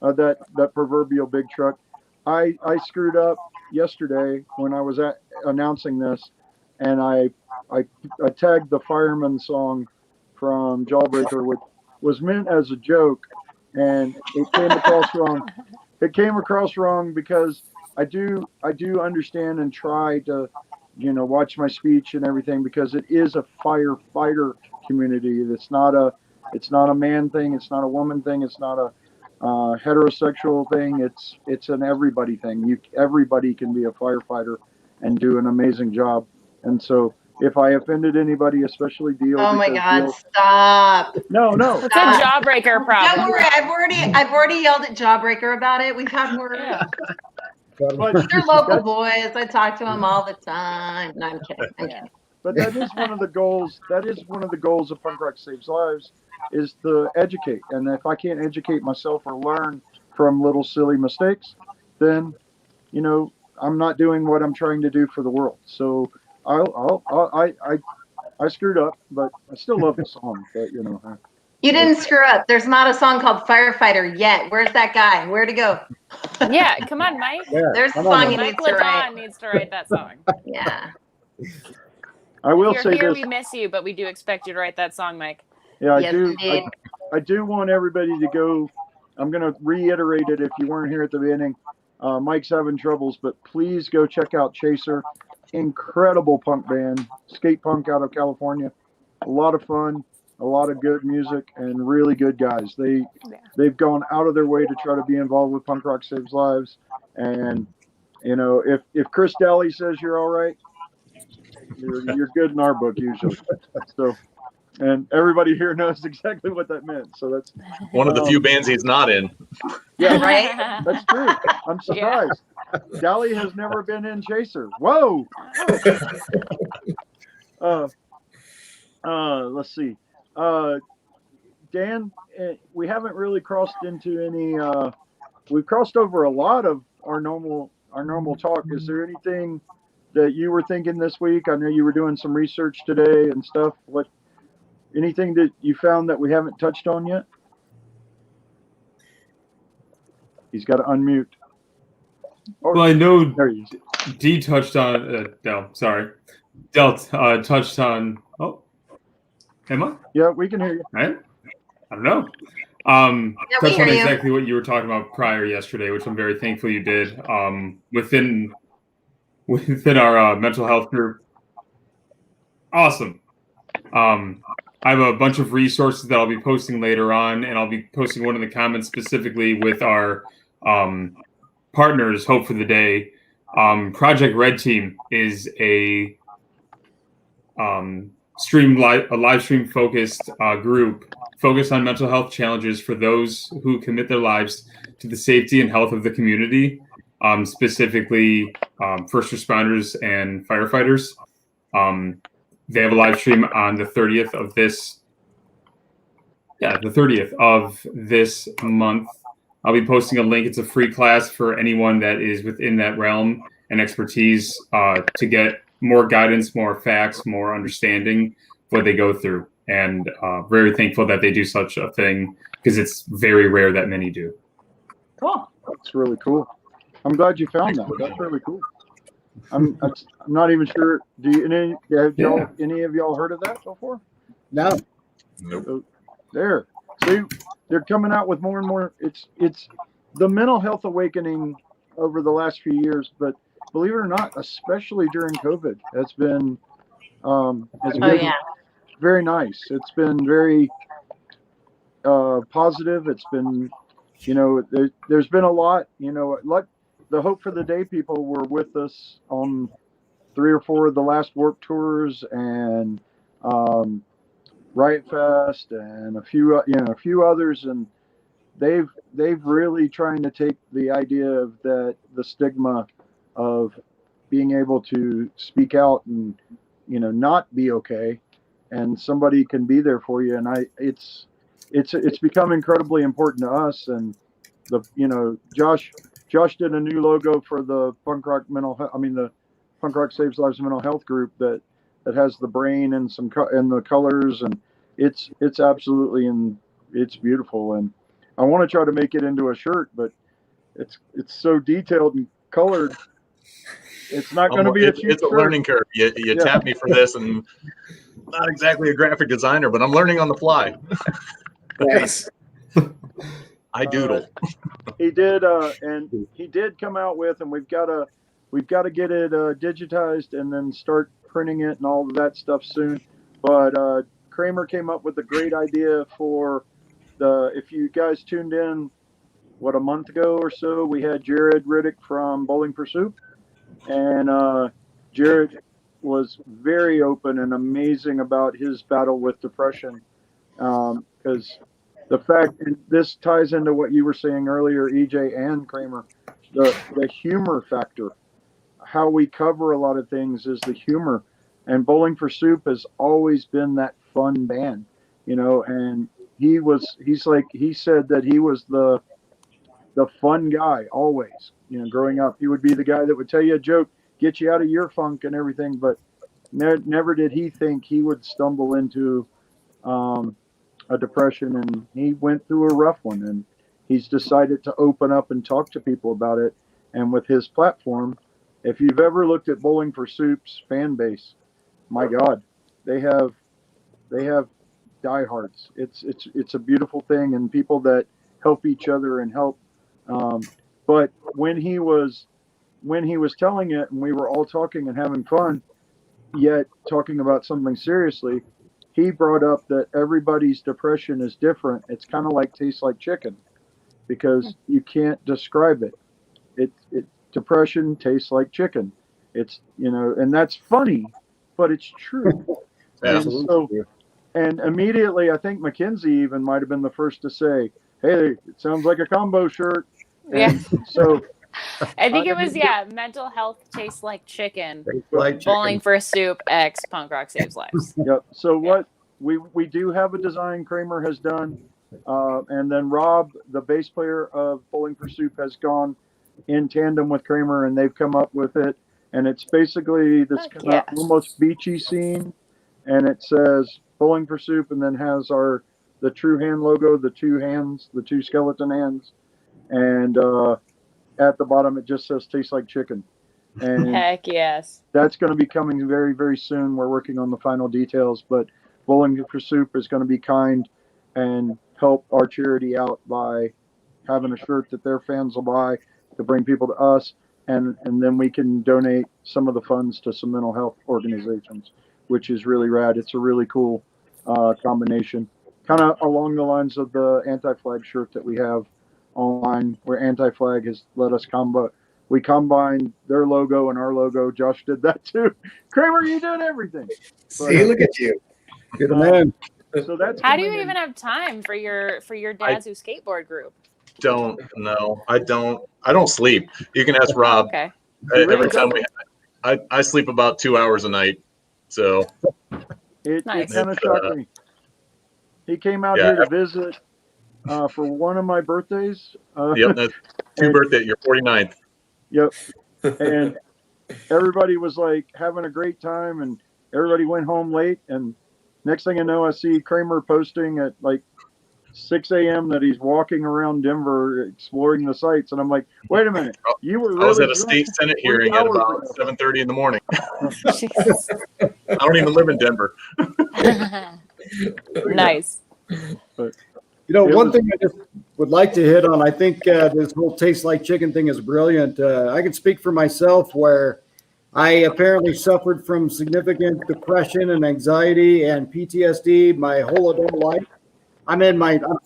Speaker 1: that proverbial big truck. I screwed up yesterday when I was announcing this, and I tagged the fireman song from Jawbreaker, which was meant as a joke, and it came across wrong. It came across wrong because I do understand and try to, watch my speech and everything, because it is a firefighter community. It's not a man thing. It's not a woman thing. It's not a heterosexual thing. It's an everybody thing. Everybody can be a firefighter and do an amazing job. And so if I offended anybody, especially Dele.
Speaker 4: Oh my God! Stop.
Speaker 1: No.
Speaker 9: It's a Jawbreaker problem.
Speaker 4: Don't worry. I've already yelled at Jawbreaker about it. We've had more.
Speaker 9: Yeah.
Speaker 1: But
Speaker 4: they're local boys. I talk to them all the time. No, I'm kidding. I'm kidding.
Speaker 1: But that is one of the goals. That is one of the goals of Punk Rock Saves Lives, is to educate. And if I can't educate myself or learn from little silly mistakes, then, I'm not doing what I'm trying to do for the world. So I screwed up, but I still love the song. But
Speaker 4: You didn't screw up. There's not a song called Firefighter yet. Where's that guy? Where'd he go?
Speaker 9: Yeah, come on, Mike.
Speaker 7: Yeah.
Speaker 4: There's a song he
Speaker 9: Mike
Speaker 4: needs to write.
Speaker 9: needs to write that song.
Speaker 4: Yeah.
Speaker 1: I will
Speaker 9: You're
Speaker 1: say
Speaker 9: here,
Speaker 1: this.
Speaker 9: we miss you, but we do expect you to write that song, Mike.
Speaker 1: Yeah,
Speaker 4: Yes, indeed.
Speaker 1: I do want everybody to go. I'm going to reiterate it if you weren't here at the beginning. Mike's having troubles, but please go check out Chaser. Incredible punk band, skate punk out of California. A lot of fun, a lot of good music, and really good guys. They've gone out of their way to try to be involved with Punk Rock Saves Lives. And if Chris Dele says you're all right, you're good in our book usually. So, and everybody here knows exactly what that meant. So that's
Speaker 8: One of the few bands he's not in.
Speaker 1: yeah,
Speaker 4: Right?
Speaker 1: that's true. I'm surprised. Dele has never been in Chaser. Whoa. Let's see. Dan, we haven't really crossed into any. We've crossed over a lot of our normal talk. Is there anything that you were thinking this week? I know you were doing some research today and stuff. Anything that you found that we haven't touched on yet? He's got to unmute.
Speaker 2: Well, I know
Speaker 1: There he is.
Speaker 2: D touched on Del touched on. Oh, am I?
Speaker 1: Yeah, we can hear you.
Speaker 2: Right? I don't know.
Speaker 4: Yeah, we
Speaker 2: Touched
Speaker 4: hear
Speaker 2: on
Speaker 4: you.
Speaker 2: exactly what you were talking about prior yesterday, which I'm very thankful you did. Within our mental health group. Awesome. I have a bunch of resources that I'll be posting later on, and I'll be posting one in the comments specifically with our partners, Hope for the Day. Project Red Team is a a live stream focused group focused on mental health challenges for those who commit their lives to the safety and health of the community, specifically first responders and firefighters. They have a live stream on the 30th of this. Yeah, the 30th of this month. I'll be posting a link. It's a free class for anyone that is within that realm and expertise to get more guidance, more facts, more understanding of what they go through. And very thankful that they do such a thing because it's very rare that many do.
Speaker 1: Cool. That's really cool. I'm glad you found that. That's really cool. I'm not even sure. Any of y'all heard of that before?
Speaker 7: No.
Speaker 8: Nope.
Speaker 1: So, there. See, they're coming out with more and more. It's the mental health awakening over the last few years, but believe it or not, especially during COVID, it's been very nice. It's been very positive. It's been, there's been a lot, like the Hope for the Day people were with us on 3 or 4 of the last Warped Tours and Riot Fest and a few others, and they've really trying to take the idea of the stigma of being able to speak out and not be okay, and somebody can be there for you, and it's become incredibly important to us. And Josh did a new logo for the the Punk Rock Saves Lives mental health group that has the brain and and the colors, and it's absolutely, and it's beautiful. And I want to try to make it into a shirt, but it's so detailed and colored. It's not going to be
Speaker 8: it's a learning curve. You tap me for this, and I'm not exactly a graphic designer, but I'm learning on the fly.
Speaker 6: Nice.
Speaker 8: I doodle.
Speaker 1: He did, and he did come out with, and we've got to get it digitized and then start printing it and all of that stuff soon. But Kramer came up with a great idea for if you guys tuned in, a month ago or so, we had Jared Riddick from Bowling for Soup, and Jared was very open and amazing about his battle with depression, because the fact, and this ties into what you were saying earlier, EJ and Kramer, the humor factor. How we cover a lot of things is the humor, and Bowling for Soup has always been that fun band, and he said that he was the fun guy always, growing up. He would be the guy that would tell you a joke, get you out of your funk and everything, but never did he think he would stumble into a depression, and he went through a rough one, and he's decided to open up and talk to people about it. And with his platform, if you've ever looked at Bowling for Soup's fan base, my God, they have diehards. It's a beautiful thing, and people that help each other and help. But when he was telling it, and we were all talking and having fun, yet talking about something seriously, he brought up that everybody's depression is different. It's kind of like tastes like chicken, because you can't describe it. Depression tastes like chicken. It's, and that's funny, but it's true.
Speaker 8: Absolutely.
Speaker 1: And immediately, I think Mackenzie even might have been the first to say, "Hey, it sounds like a combo shirt." And so
Speaker 9: I think it was, mental health tastes like chicken.
Speaker 7: Bowling
Speaker 9: Bowling for Soup X Punk Rock Saves Lives.
Speaker 1: Yep. So what we do have a design Kramer has done, and then Rob, the bass player of Bowling for Soup, has gone in tandem with Kramer, and they've come up with it. And it's basically this kind of almost beachy scene, and it says Bowling for Soup, and then has the True Hand logo, the 2 hands, the 2 skeleton hands, and at the bottom it just says "Tastes like chicken." And
Speaker 9: heck yes,
Speaker 1: that's going to be coming very, very soon. We're working on the final details, but Bowling for Soup is going to be kind and help our charity out by having a shirt that their fans will buy to bring people to us, and then we can donate some of the funds to some mental health organizations, which is really rad. It's a really cool combination, kind of along the lines of the Anti-Flag shirt that we have online, where Anti-Flag has let us we combined their logo and our logo. Josh did that too. Kramer, you did everything.
Speaker 6: See, look at you.
Speaker 7: You're the man.
Speaker 1: So that's
Speaker 9: How do you
Speaker 1: coming in.
Speaker 9: even have time for your dads who skateboard group?
Speaker 8: Don't know. I don't sleep. You can ask Rob.
Speaker 9: Okay.
Speaker 8: Every time I sleep about 2 hours a night. So
Speaker 1: It
Speaker 9: Nice.
Speaker 1: kind of shocked me. He came out here to visit for one of my birthdays.
Speaker 8: yep, that's your birthday, your 49th.
Speaker 1: Yep. And everybody was like having a great time, and everybody went home late. And next thing I know, I see Kramer posting at like 6 a.m. that he's walking around Denver exploring the sites. And I'm like, wait a minute. You were really
Speaker 8: I was at a
Speaker 1: drunk
Speaker 8: state Senate
Speaker 1: 3
Speaker 8: hearing at
Speaker 1: hours
Speaker 8: about
Speaker 1: ago.
Speaker 8: 7:30 in the morning.
Speaker 9: Jesus.
Speaker 8: I don't even live in Denver.
Speaker 9: Nice.
Speaker 7: You know, one thing I just would like to hit on, I think this whole taste like chicken thing is brilliant. I can speak for myself where I apparently suffered from significant depression and anxiety and PTSD my whole adult life. I'm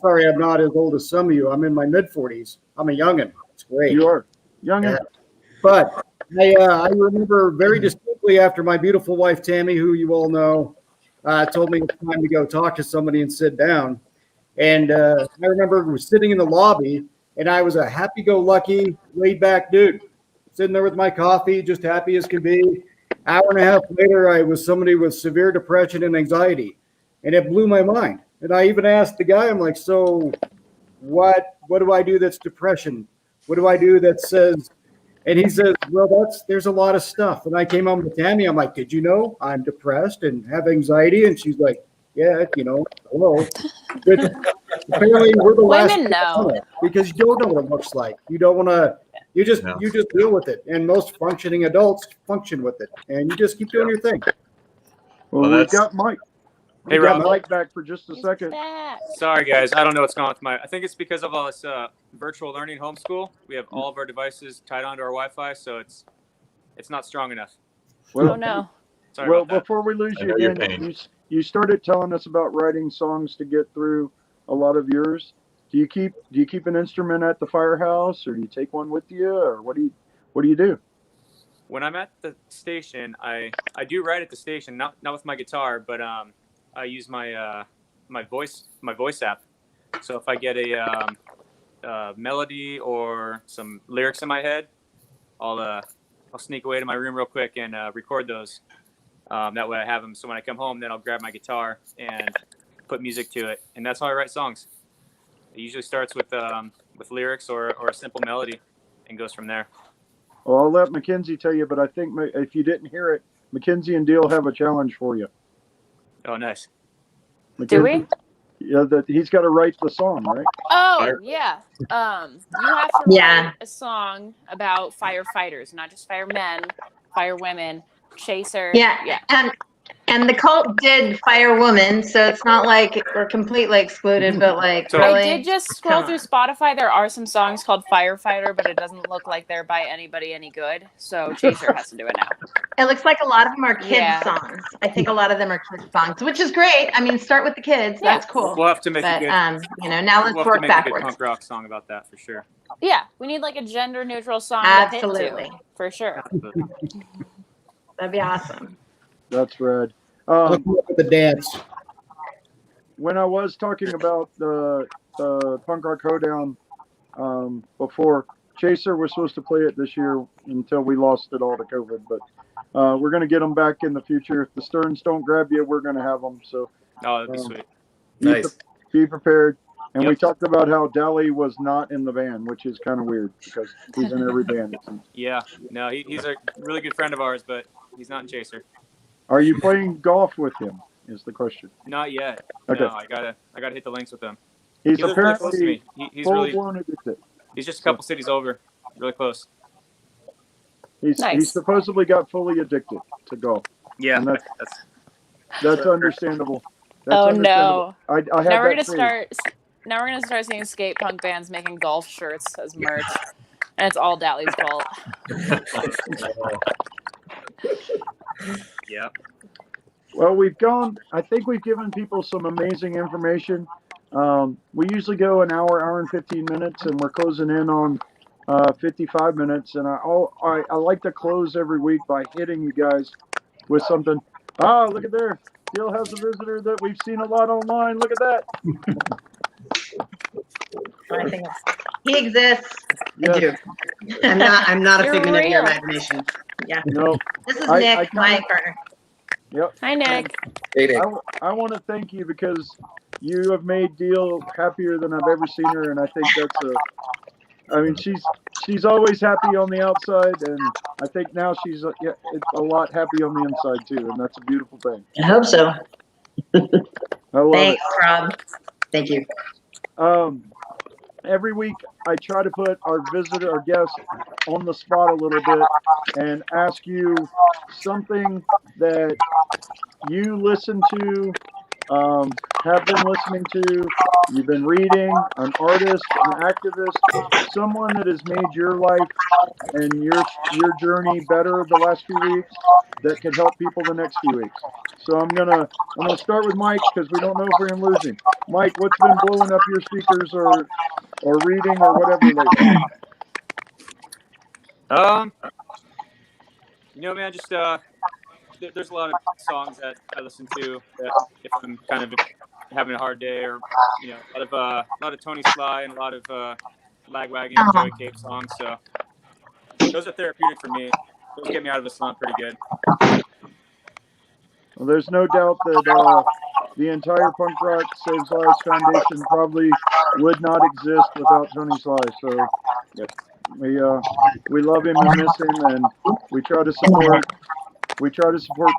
Speaker 7: sorry, I'm not as old as some of you. I'm in my mid-40s. I'm a youngin'. It's great.
Speaker 1: You are youngin'.
Speaker 7: But I remember very distinctly after my beautiful wife, Tammy, who you all know, told me it's time to go talk to somebody and sit down. And I remember I was sitting in the lobby, and I was a happy-go-lucky, laid-back dude, sitting there with my coffee, just happy as can be. Hour and a half later, I was somebody with severe depression and anxiety, and it blew my mind. And I even asked the guy, I'm like, so what do I do that's depression? What do I do that says, and he says, well, there's a lot of stuff. And I came home to Tammy, I'm like, did you know I'm depressed and have anxiety? And she's like, yeah, hello. But apparently we're the last
Speaker 9: Women know.
Speaker 7: because you don't know what it looks like. You don't want to, you just deal with it. And most functioning adults function with it. And you just keep doing your thing.
Speaker 1: Well, we've got Mike.
Speaker 5: Hey,
Speaker 1: We got
Speaker 5: Rob.
Speaker 1: Mike back for just a second.
Speaker 5: Sorry, guys. I don't know what's going on with I think it's because of all this virtual learning homeschool. We have all of our devices tied onto our Wi-Fi, so it's not strong enough.
Speaker 1: Well,
Speaker 9: Oh no.
Speaker 5: Sorry
Speaker 1: well,
Speaker 5: about that.
Speaker 1: before we lose
Speaker 8: I
Speaker 1: you
Speaker 8: know your
Speaker 1: again,
Speaker 8: pain.
Speaker 1: you started telling us about writing songs to get through a lot of yours. Do you keep an instrument at the firehouse, or do you take one with you, or what do you do?
Speaker 5: When I'm at the station, I do write at the station, not with my guitar, but I use my my voice app. So if I get a melody or some lyrics in my head, I'll sneak away to my room real quick and record those. That way I have them. So when I come home, then I'll grab my guitar and put music to it, and that's how I write songs. It usually starts with lyrics or a simple melody, and goes from there.
Speaker 1: Well, I'll let Mackenzie tell you, but I think if you didn't hear it, Mackenzie and Dele have a challenge for you.
Speaker 5: Oh, nice.
Speaker 9: Do we?
Speaker 1: Yeah, that he's got to write the song, right?
Speaker 9: Oh yeah. You have to write a song about firefighters, not just firemen, firewomen, chaser.
Speaker 4: Yeah. And the cult did Firewoman, so it's not like we're completely excluded, but like
Speaker 5: So-
Speaker 4: really.
Speaker 9: I did just scroll through Spotify. There are some songs called Firefighter, but it doesn't look like they're by anybody any good. So Chaser has to do it now.
Speaker 4: It looks like a lot of them are kids'
Speaker 9: Yeah.
Speaker 4: songs. I think a lot of them are kids' songs, which is great. I mean, start with the kids.
Speaker 9: Yeah.
Speaker 4: That's cool.
Speaker 5: We'll have to make
Speaker 4: But
Speaker 5: a good.
Speaker 4: now let's
Speaker 5: we'll have to
Speaker 4: work
Speaker 5: make a good
Speaker 4: backwards.
Speaker 5: punk rock song about that for sure.
Speaker 9: Yeah, we need like a gender neutral song
Speaker 4: Absolutely.
Speaker 9: to hit to, for sure.
Speaker 4: That'd be awesome.
Speaker 1: That's rad.
Speaker 7: Let's look at the dance.
Speaker 1: When I was talking about the Punk Rock Hoedown before, Chaser was supposed to play it this year until we lost it all to COVID. But we're going to get them back in the future. If the Stearns don't grab you, we're going to have them. So
Speaker 5: Oh, that'd be sweet.
Speaker 6: Nice.
Speaker 1: Be prepared. And we
Speaker 5: Yep.
Speaker 1: talked about how Dele was not in the band, which is kind of weird because he's in every band. It seems.
Speaker 5: Yeah. No, he's a really good friend of ours, but he's not in Chaser.
Speaker 1: Are you playing golf with him? Is the question.
Speaker 5: Not yet.
Speaker 1: Okay.
Speaker 5: No, I gotta hit the links with him.
Speaker 1: He's
Speaker 5: He lives really close to
Speaker 1: apparently
Speaker 5: me. He's
Speaker 1: full
Speaker 5: really
Speaker 1: blown addicted.
Speaker 5: he's just a couple cities over, really close.
Speaker 1: He's
Speaker 9: Nice.
Speaker 1: supposedly got fully addicted to golf.
Speaker 5: Yeah,
Speaker 1: And
Speaker 5: that's
Speaker 1: That's understandable. That's
Speaker 9: Oh
Speaker 1: understandable.
Speaker 9: no!
Speaker 1: I have
Speaker 9: Now we're
Speaker 1: that
Speaker 9: gonna
Speaker 1: too.
Speaker 9: start. Now we're gonna start seeing skate punk bands making golf shirts as merch, and it's all Dali's fault.
Speaker 5: yeah.
Speaker 1: Well, I think we've given people some amazing information. We usually go an hour and 15 minutes, and we're closing in on 55 minutes. And I like to close every week by hitting you guys with something. Oh, look at there. Jill has a visitor that we've seen a lot online. Look at that.
Speaker 4: I think he exists.
Speaker 1: Yes.
Speaker 4: I do.
Speaker 10: I'm not a
Speaker 9: You're
Speaker 10: figment of your
Speaker 9: real.
Speaker 10: imagination.
Speaker 4: Yeah.
Speaker 1: No.
Speaker 4: This is
Speaker 1: I
Speaker 4: Nick,
Speaker 1: kinda-
Speaker 4: my partner.
Speaker 1: Yep.
Speaker 9: Hi, Nick.
Speaker 6: Hey, Nick.
Speaker 1: I want to thank you because you have made Deal happier than I've ever seen her, and I think that's I mean, she's always happy on the outside, and I think now she's a lot happy on the inside too, and that's a beautiful thing.
Speaker 10: I hope so.
Speaker 1: I love
Speaker 4: Thanks, Rob.
Speaker 10: Thank you.
Speaker 1: it. Every week I try to put our guest on the spot a little bit and ask you something that you listen to, have been listening to, you've been reading, an artist, an activist, someone that has made your life and your journey better the last few weeks that could help people the next few weeks. So I'm gonna start with Mike because we don't know if we're gonna lose him. Mike, what's been blowing up your speakers or reading or whatever lately?
Speaker 5: Man, just there's a lot of songs that I listen to that if I'm kind of having a hard day, or a lot of Tony Sly and a lot of Lagwagon and Joey Cape songs. So those are therapeutic for me. Those get me out of a slump pretty good.
Speaker 1: Well, there's no doubt that the entire Punk Rock Saves Lives Foundation probably would not exist without Tony Sly. So we love him and miss him, and we try to support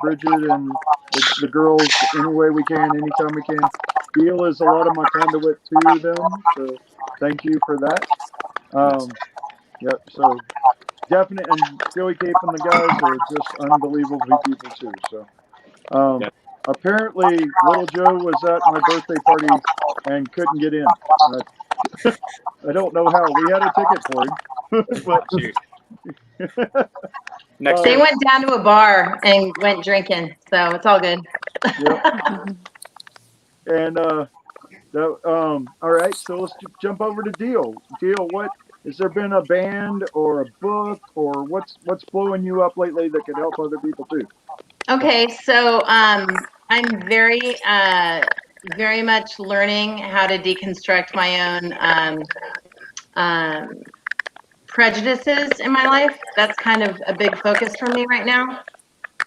Speaker 1: Bridget and the girls any way we can, anytime we can. Deal is a lot of my conduit to them, so thank you for that. So definite, and Joey Cape and the guys are just unbelievable people too. So apparently little Joe was at my birthday party and couldn't get in. I don't know how. We had a ticket for him, but
Speaker 4: They went down to a bar and went drinking, so it's all good.
Speaker 1: Yep. And all right, so let's jump over to Deal. Deal, what has there been a band or a book or what's blowing you up lately that could help other people too?
Speaker 4: Okay, so I'm very much learning how to deconstruct my own prejudices in my life. That's kind of a big focus for me right now.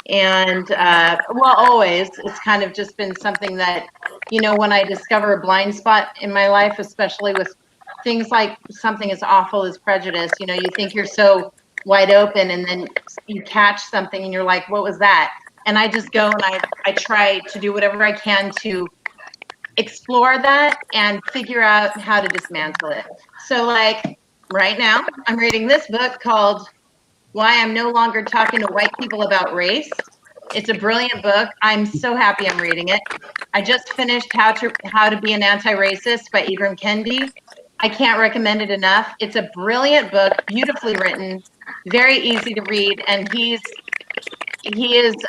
Speaker 4: And always, it's kind of just been something that, when I discover a blind spot in my life, especially with things like something as awful as prejudice, you think you're so wide open, and then you catch something and you're like, what was that? And I just go and I try to do whatever I can to explore that and figure out how to dismantle it. So like right now, I'm reading this book called Why I'm No Longer Talking to White People About Race. It's a brilliant book. I'm so happy I'm reading it. I just finished How to Be an Anti-Racist by Ibram Kendi. I can't recommend it enough. It's a brilliant book, beautifully written, very easy to read, and he is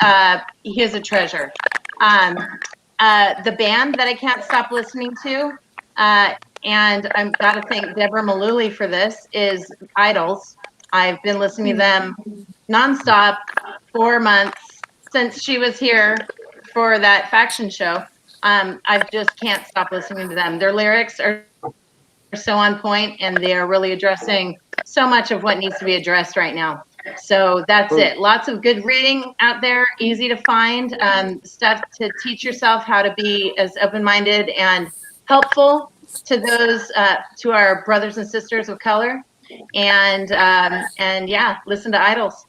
Speaker 4: a treasure. The band that I can't stop listening to, and I've got to thank Deborah Malooly for this, is Idols. I've been listening to them nonstop 4 months since she was here for that faction show. I just can't stop listening to them. Their lyrics are so on point, and they are really addressing so much of what needs to be addressed right now. So that's it. Lots of good reading out there, easy to find, stuff to teach yourself how to be as open-minded and helpful to those, to our brothers and sisters of color. And yeah, listen to Idols.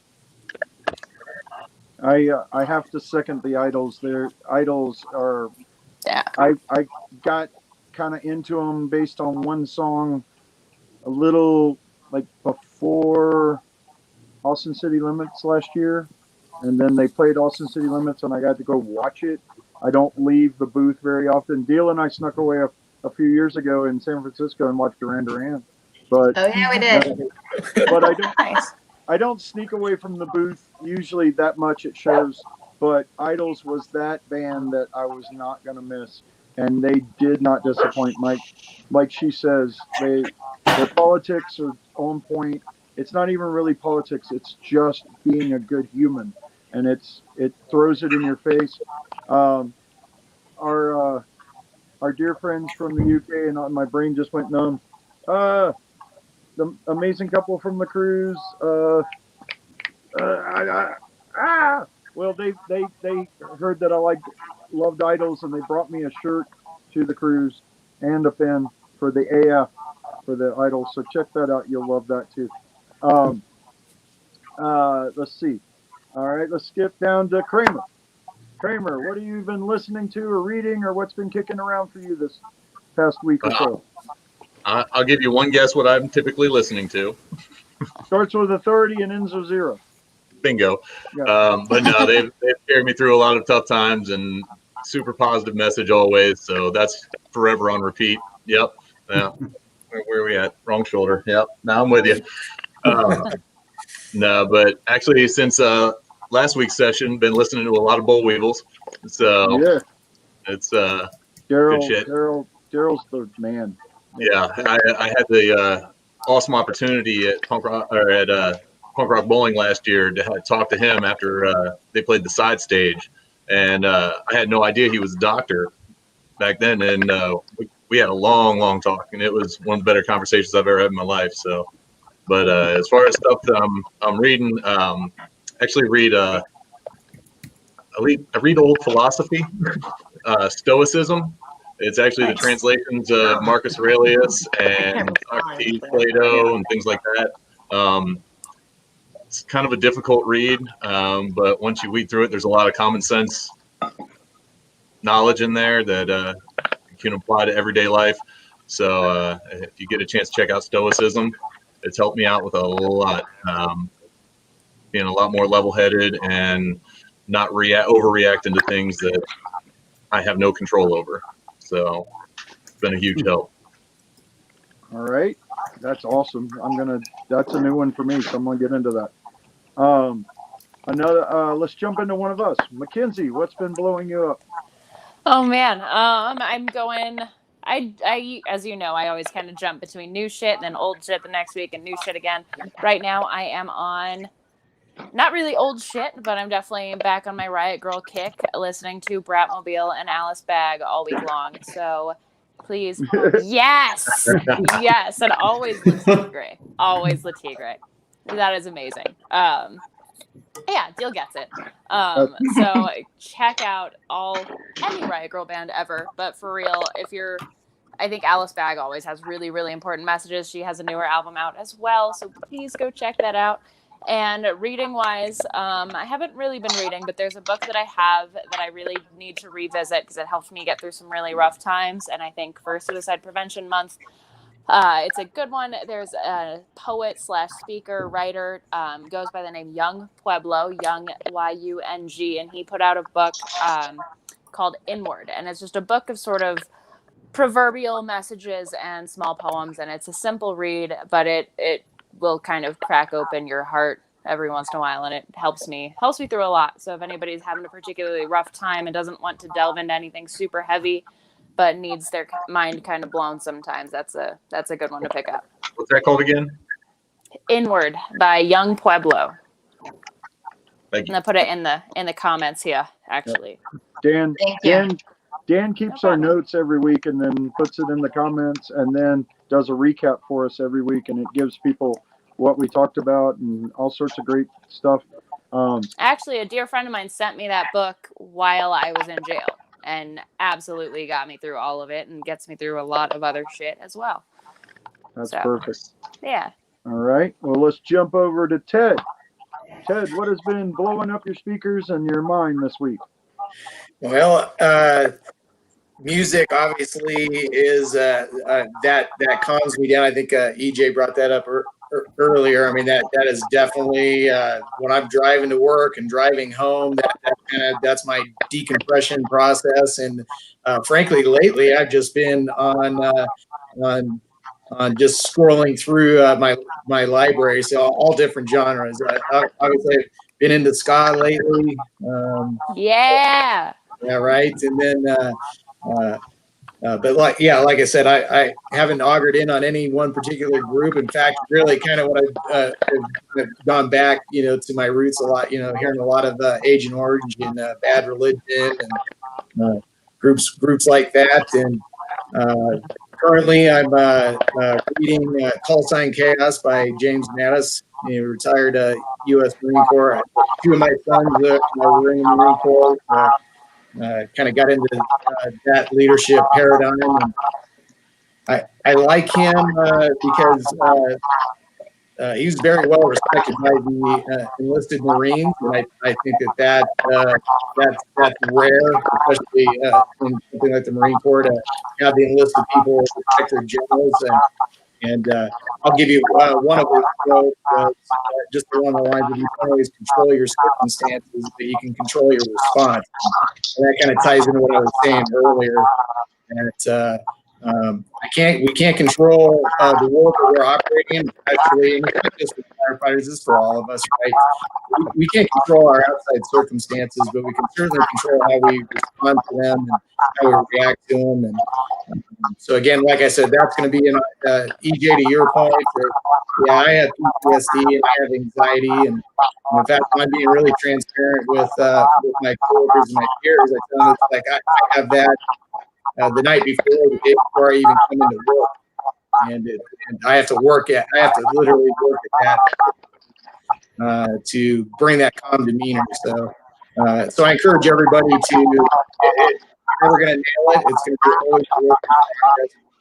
Speaker 1: I have to second the Idols. Their Idols are.
Speaker 9: Yeah.
Speaker 1: I got kind of into them based on one song, a little like before Austin City Limits last year, and then they played Austin City Limits, and I got to go watch it. I don't leave the booth very often. Deal and I snuck away a few years ago in San Francisco and watched Duran Duran. But
Speaker 4: oh yeah, we did.
Speaker 1: But I don't sneak away from the booth usually that much at shows. But Idols was that band that I was not going to miss, and they did not disappoint. Like she says, their politics are on point. It's not even really politics. It's just being a good human, and it throws it in your face. our dear friends from the UK, and my brain just went numb. The amazing couple from the cruise. Well, they heard that I loved idols, and they brought me a shirt to the cruise and a pin for the AF for the idols. So check that out. You'll love that too. Let's see. All right, let's skip down to Kramer. Kramer, what have you been listening to or reading, or what's been kicking around for you this past week or so?
Speaker 8: I'll give you one guess what I'm typically listening to.
Speaker 1: Starts with a 30 and ends with 0.
Speaker 8: Bingo.
Speaker 1: Yeah.
Speaker 8: But no, they've carried me through a lot of tough times, and super positive message always. So that's forever on repeat. Yep. Yeah. Where are we at? Wrong shoulder. Yep. Now I'm with you. No, but actually since last week's session, been listening to a lot of Boll Weevils. So
Speaker 1: yeah,
Speaker 8: it's
Speaker 1: Daryl.
Speaker 8: good shit.
Speaker 1: Daryl's the man.
Speaker 8: Yeah, I had the awesome opportunity at Punk Rock Bowling last year to talk to him after they played the side stage, and I had no idea he was a doctor back then, and we had a long talk, and it was one of the better conversations I've ever had in my life. So, but as far as stuff that I'm reading, actually I read old philosophy, Stoicism. It's actually the translations of Marcus Aurelius and Socrates, Plato, and things like that. It's kind of a difficult read, but once you weed through it, there's a lot of common sense knowledge in there that you can apply to everyday life. So if you get a chance to check out Stoicism, it's helped me out with a lot, being a lot more level-headed and not overreacting to things that I have no control over. So it's been a huge help.
Speaker 1: All right, that's awesome. That's a new one for me, so I'm gonna get into that. Let's jump into one of us. Mackenzie, what's been blowing you up?
Speaker 9: Oh man, I'm going. I as you know, I always kind of jump between new shit and then old shit the next week and new shit again. Right now, I am on not really old shit, but I'm definitely back on my Riot Girl kick, listening to Bratmobile and Alice Bag all week long. So please, yes, and always Latigre, always Latigre. That is amazing. Yeah, Deal gets it. So check out any Riot Girl band ever, but for real, I think Alice Bag always has really, really important messages. She has a newer album out as well, so please go check that out. And reading-wise, I haven't really been reading, but there's a book that I have that I really need to revisit because it helped me get through some really rough times, and I think for Suicide Prevention Month, it's a good one. There's a poet / speaker, writer, goes by the name Young Pueblo, Young Y-U-N-G, and he put out a book called Inward, and it's just a book of sort of proverbial messages and small poems, and it's a simple read, but it will kind of crack open your heart every once in a while, and it helps me through a lot. So if anybody's having a particularly rough time and doesn't want to delve into anything super heavy, but needs their mind kind of blown sometimes, that's a good one to pick up.
Speaker 8: What's that called again?
Speaker 9: Inward by Young Pueblo.
Speaker 8: Thank you.
Speaker 9: And I put it in the comments here, actually.
Speaker 1: Dan,
Speaker 4: Thank you.
Speaker 1: Dan keeps our notes every week and then puts it in the comments and then does a recap for us every week, and it gives people what we talked about and all sorts of great stuff.
Speaker 9: Actually, a dear friend of mine sent me that book while I was in jail and absolutely got me through all of it and gets me through a lot of other shit as well.
Speaker 1: That's perfect.
Speaker 9: Yeah.
Speaker 1: All right. Well, let's jump over to Ted. Ted, what has been blowing up your speakers and your mind this week?
Speaker 6: Well, music obviously is that calms me down. I think EJ brought that up earlier. I mean, that is definitely when I'm driving to work and driving home, that's my decompression process. And frankly, lately I've just been on just scrolling through my library, so all different genres. Obviously, I've been into ska lately. Yeah, right. And then, but like I said, I haven't augured in on any one particular group. In fact, really kind of what I've gone back, to my roots a lot, hearing a lot of Agent Orange and Bad Religion and groups like that. And currently, I'm reading Call Sign Chaos by James Mattis. He retired U.S. Marine Corps. Two of my sons were in the Marine Corps. Kind of got into that leadership paradigm. And I like him because he's very well respected by the enlisted Marines, and I think that's rare, especially in something like the Marine Corps, to have the enlisted people respect their generals. And I'll give you one of his quotes, just along the lines of you can always control your circumstances, but you can control your response. And that kind of ties into what I was saying earlier. That we can't control the world that we're operating in. Actually, and it's not just for firefighters, it's for all of us, right? We can't control our outside circumstances, but we can certainly control how we respond to them and how we react to them. And so again, like I said, that's going to be an EJ to your point. Yeah, I have PTSD and I have anxiety, and in fact, I'm being really transparent with my coworkers and my peers. I tell them it's like I have that. The night before, the day before I even come into work, and I have to literally work at that to bring that calm demeanor. So I encourage everybody to. You're never going to nail it. It's going to be always work.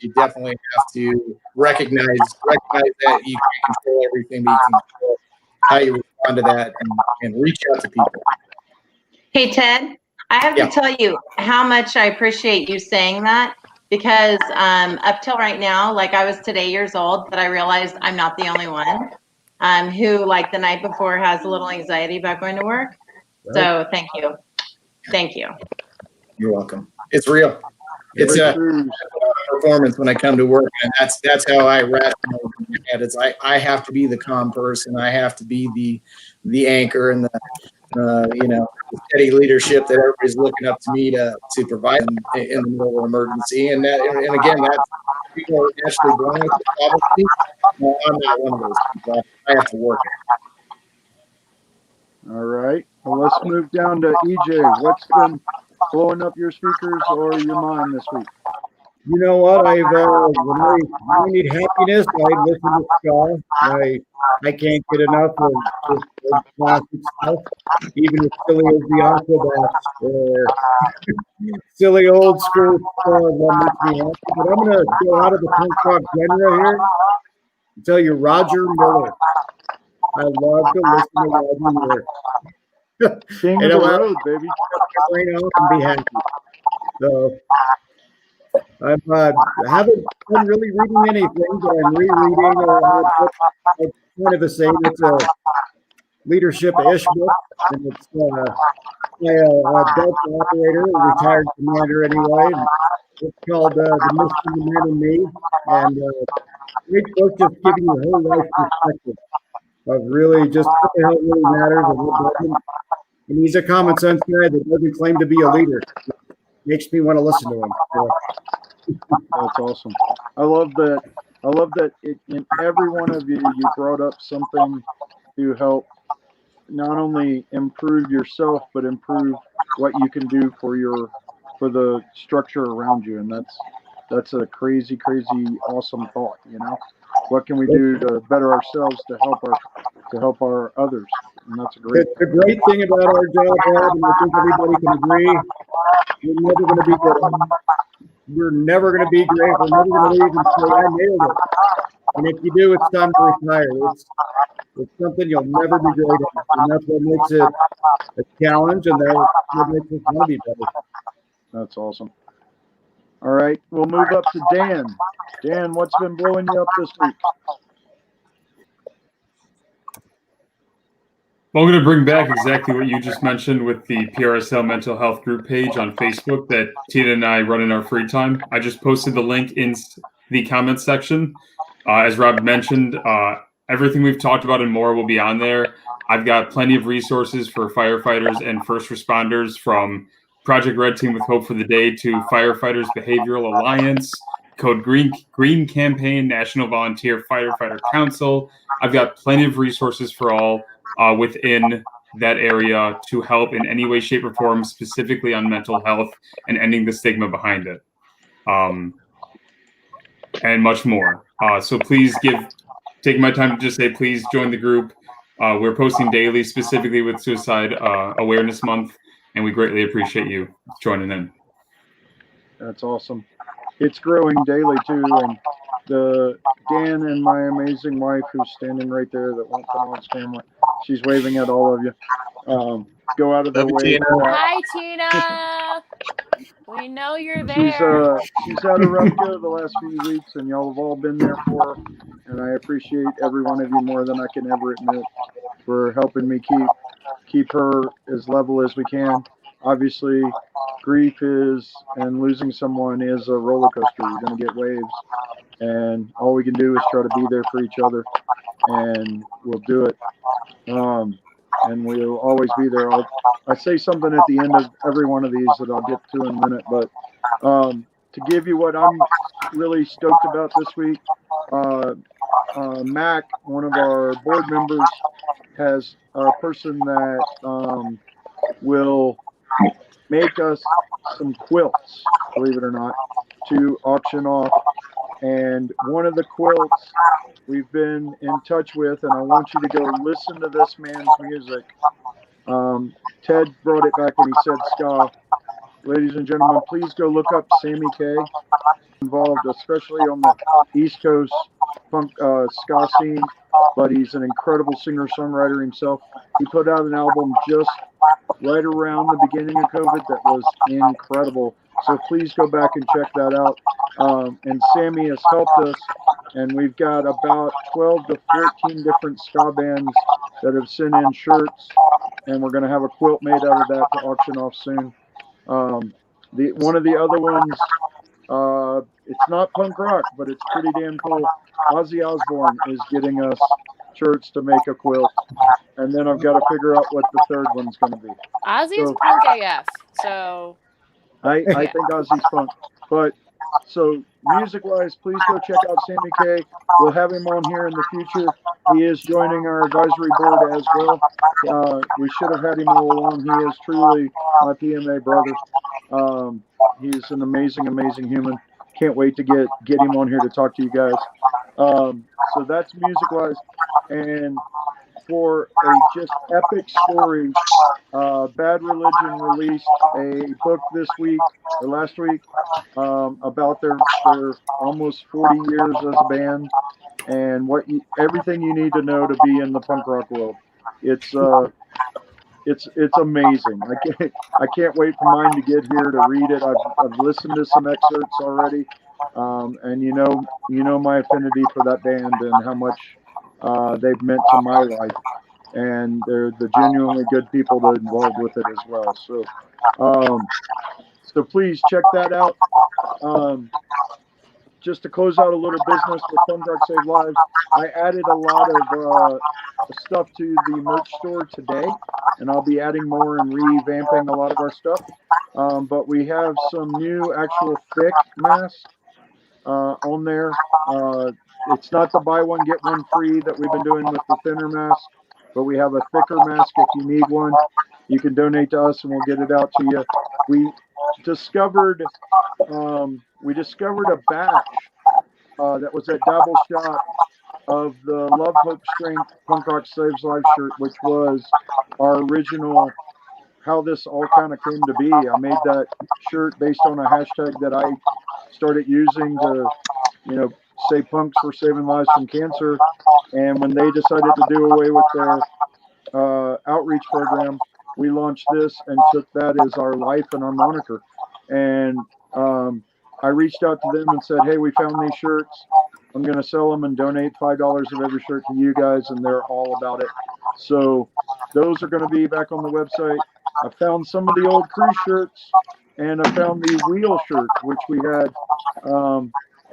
Speaker 6: You definitely have to recognize that you can't control everything, but you can control how you respond to that and reach out to people.
Speaker 4: Hey, Ted. I have to tell you how much I appreciate you saying that, because up till right now, like I was today years old, but I realized I'm not the only one who, like the night before, has a little anxiety about going to work. Right. So thank you. Thank you.
Speaker 6: You're welcome. It's real. It's a performance when I come to work, and that's how I rationalize in my head. It's I have to be the calm person. I have to be the anchor and the the steady leadership that everybody's looking up to me to provide them in the middle of an emergency. And again, that people are naturally born with it, obviously. No, I'm not one of those people. I have to work it.
Speaker 1: All right. Well, let's move down to EJ. What's been blowing up your speakers or your mind this week?
Speaker 7: You know what? When I need happiness, I listen to ska. I can't get enough of this classic stuff, even as silly as the Aquabats or silly old school stuff that makes me happy. But I'm going to go out of the punk rock genre here and tell you Roger Miller. I love to listen to Roger Miller.
Speaker 1: King of the road, baby.
Speaker 7: Rain off and be happy. So I haven't been really reading anything, but I'm rereading kind of a saying. It's a leadership-ish book, and it's by a Delta operator, a retired commander anyway. And it's called The Mission, the Man in Me, and great book, just giving you a whole life perspective of really just what the hell really matters and what doesn't. And he's a common sense guy that doesn't claim to be a leader. It makes me want to listen to him. So.
Speaker 1: That's awesome. I love that in every one of you brought up something to help not only improve yourself, but improve what you can do for the structure around you. And that's a crazy, awesome thought. What can we do to better ourselves to help our others? And that's a great.
Speaker 7: The great thing about our job, Rob, and I think everybody can agree, we're never going to be good. We're never going to be great. We're never going to leave and say, I nailed it. And if you do, it's time to retire. It's something you'll never be great at. And that's what makes it a challenge, and that's what makes it want to be better.
Speaker 1: That's awesome. All right, we'll move up to Dan. Dan, what's been blowing you up this week?
Speaker 2: Well, I'm going to bring back exactly what you just mentioned with the PRSL mental health group page on Facebook that Tina and I run in our free time. I just posted the link in the comments section. As Rob mentioned, everything we've talked about and more will be on there. I've got plenty of resources for firefighters and first responders, from Project Red Team with Hope for the Day to Firefighters Behavioral Alliance, Code Green Campaign, National Volunteer Firefighter Council. I've got plenty of resources for all within that area to help in any way, shape, or form, specifically on mental health and ending the stigma behind it, and much more. So please take my time to just say, please join the group. We're posting daily, specifically with Suicide Awareness Month, and we greatly appreciate you joining in.
Speaker 1: That's awesome. It's growing daily too, and the Dan and my amazing wife, who's standing right there, that won't come on camera, she's waving at all of you. Go out of their way.
Speaker 9: Hi, Tina. We know you're there.
Speaker 1: She's had a rough go the last few weeks, and y'all have all been there for her. And I appreciate every one of you more than I can ever admit for helping me keep her as level as we can. Obviously, grief and losing someone is a roller coaster. You're going to get waves, and all we can do is try to be there for each other, and we'll do it. And we'll always be there. I say something at the end of every one of these that I'll get to in a minute, but to give you what I'm really stoked about this week, Mac, one of our board members, has a person that will make us some quilts, believe it or not, to auction off. And one of the quilts we've been in touch with, and I want you to go listen to this man's music. Ted brought it back when he said ska. Ladies and gentlemen, please go look up Sammy K. Involved, especially on the East Coast punk ska scene, but he's an incredible singer-songwriter himself. He put out an album just right around the beginning of COVID that was incredible. So please go back and check that out. And Sammy has helped us, and we've got about 12 to 14 different ska bands that have sent in shirts, and we're going to have a quilt made out of that to auction off soon. One of the other ones, it's not punk rock, but it's pretty damn cool. Ozzy Osbourne is getting us shirts to make a quilt, and then I've got to figure out what the third one's going to be.
Speaker 9: Ozzy's punk AF, so
Speaker 1: I think Ozzy's punk, but so music-wise, please go check out Sammy K. We'll have him on here in the future. He is joining our advisory board as well. We should have had him all along. He is truly my PMA brother. He's an amazing, amazing human. Can't wait to get him on here to talk to you guys. So that's music-wise. And for a just epic story, Bad Religion released a book this week or last week about their almost 40 years as a band and everything you need to know to be in the punk rock world. It's amazing. I can't wait for mine to get here to read it. I've listened to some excerpts already, and you know my affinity for that band and how much they've meant to my life, and they're the genuinely good people that are involved with it as well. So please check that out. Just to close out a little business with Punk Rock Save Lives, I added a lot of stuff to the merch store today, and I'll be adding more and revamping a lot of our stuff. But we have some new actual thick masks on there. It's not the buy one, get one free that we've been doing with the thinner mask, but we have a thicker mask. If you need one, you can donate to us and we'll get it out to you. We discovered a batch that was at Dabble Shop of the Love, Hope, Strength Punk Rock Saves Lives shirt, which was our original, how this all kind of came to be. I made that shirt based on a hashtag that I started using to, say punks were saving lives from cancer. And when they decided to do away with their outreach program, we launched this and took that as our life and our moniker. And I reached out to them and said, hey, we found these shirts. I'm going to sell them and donate $5 of every shirt to you guys. And they're all about it. So those are going to be back on the website. I found some of the old cruise shirts, and I found the wheel shirts, which we had.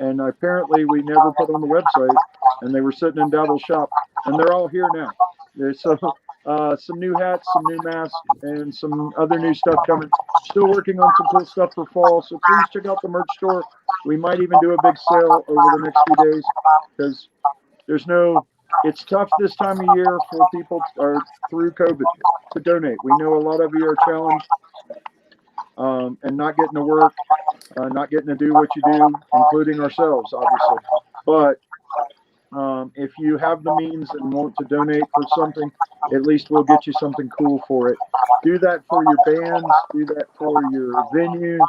Speaker 1: And apparently we never put on the website, and they were sitting in Dabble Shop, and they're all here now. There's some new hats, some new masks, and some other new stuff coming. Still working on some cool stuff for fall, so please check out the merch store. We might even do a big sale over the next few days, because there's no it's tough this time of year for people through COVID to donate. We know a lot of you are challenged and not getting to work, not getting to do what you do, including ourselves, obviously. But if you have the means and want to donate for something, at least we'll get you something cool for it. Do that for your bands, do that for your venues,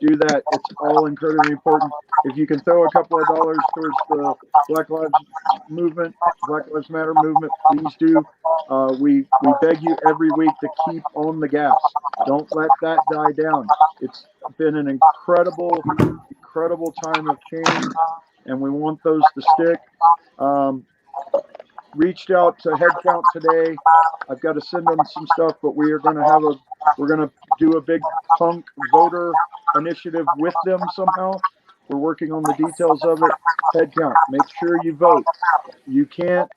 Speaker 1: do that. It's all incredibly important. If you can throw a couple of dollars towards the Black Lives Matter movement, please do. We beg you every week to keep on the gas. Don't let that die down. It's been an incredible time of change, and we want those to stick. Reached out to Headcount today. I've got to send them some stuff, but we're going to do a big punk voter initiative with them somehow. We're working on the details of it. Headcount, make sure you vote. You can't,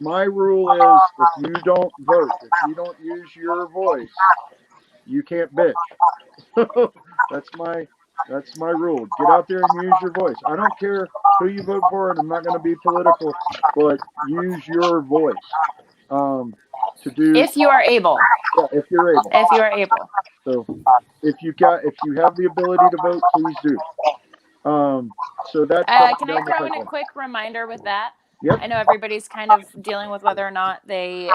Speaker 1: my rule is if you don't vote, if you don't use your voice, you can't bitch. That's my rule. Get out there and use your voice. I don't care who you vote for, and I'm not going to be political, but use your voice to do.
Speaker 9: If you are able.
Speaker 1: Yeah, if you're able.
Speaker 9: If you are able.
Speaker 1: So if you have the ability to vote, please do. So that's.
Speaker 9: Can I throw in a quick reminder with that?
Speaker 1: Yep.
Speaker 9: I know everybody's kind of dealing with whether or not they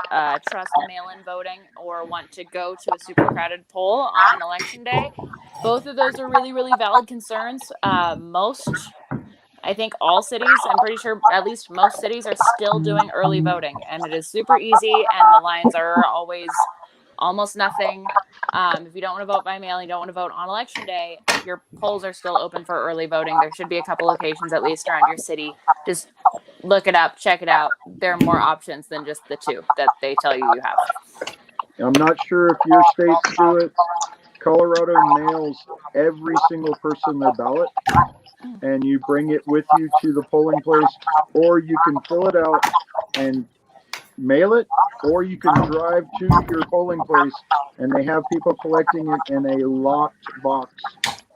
Speaker 9: trust mail-in voting or want to go to a super crowded poll on election day. Both of those are really, really valid concerns. I think all cities, I'm pretty sure at least most cities are still doing early voting, and it is super easy, and the lines are always almost nothing. If you don't want to vote by mail, you don't want to vote on election day, your polls are still open for early voting. There should be a couple locations at least around your city. Just look it up, check it out. There are more options than just the two that they tell you you have.
Speaker 1: I'm not sure if your states do it. Colorado mails every single person their ballot, and you bring it with you to the polling place, or you can fill it out and mail it, or you can drive to your polling place and they have people collecting it in a locked box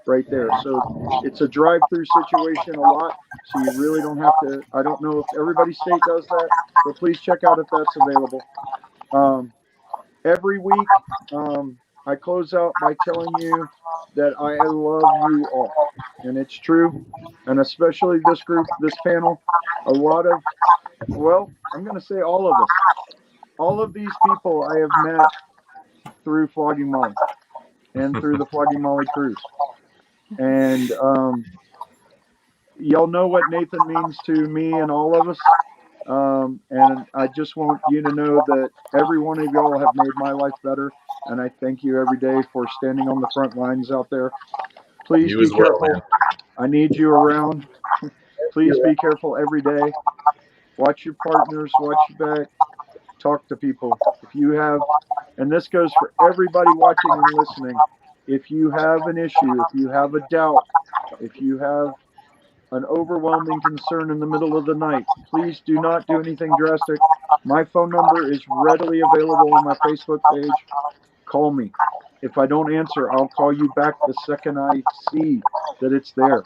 Speaker 1: right there. So it's a drive-through situation a lot, so you really don't have to. I don't know if everybody's state does that, but please check out if that's available. Every week, I close out by telling you that I love you all, and it's true, and especially this group, this panel, a lot of, well, I'm going to say all of us. All of these people I have met through Flogging Molly and through the Flogging Molly cruise. And y'all know what Nathan means to me and all of us. And I just want you to know that every one of y'all have made my life better. And I thank you every day for standing on the front lines out there. Please be careful. I need you around. Please be careful every day. Watch your partners, watch your back. Talk to people. If you have, and this goes for everybody watching and listening, if you have an issue, if you have a doubt, if you have an overwhelming concern in the middle of the night, please do not do anything drastic. My phone number is readily available on my Facebook page. Call me. If I don't answer, I'll call you back the second I see that it's there.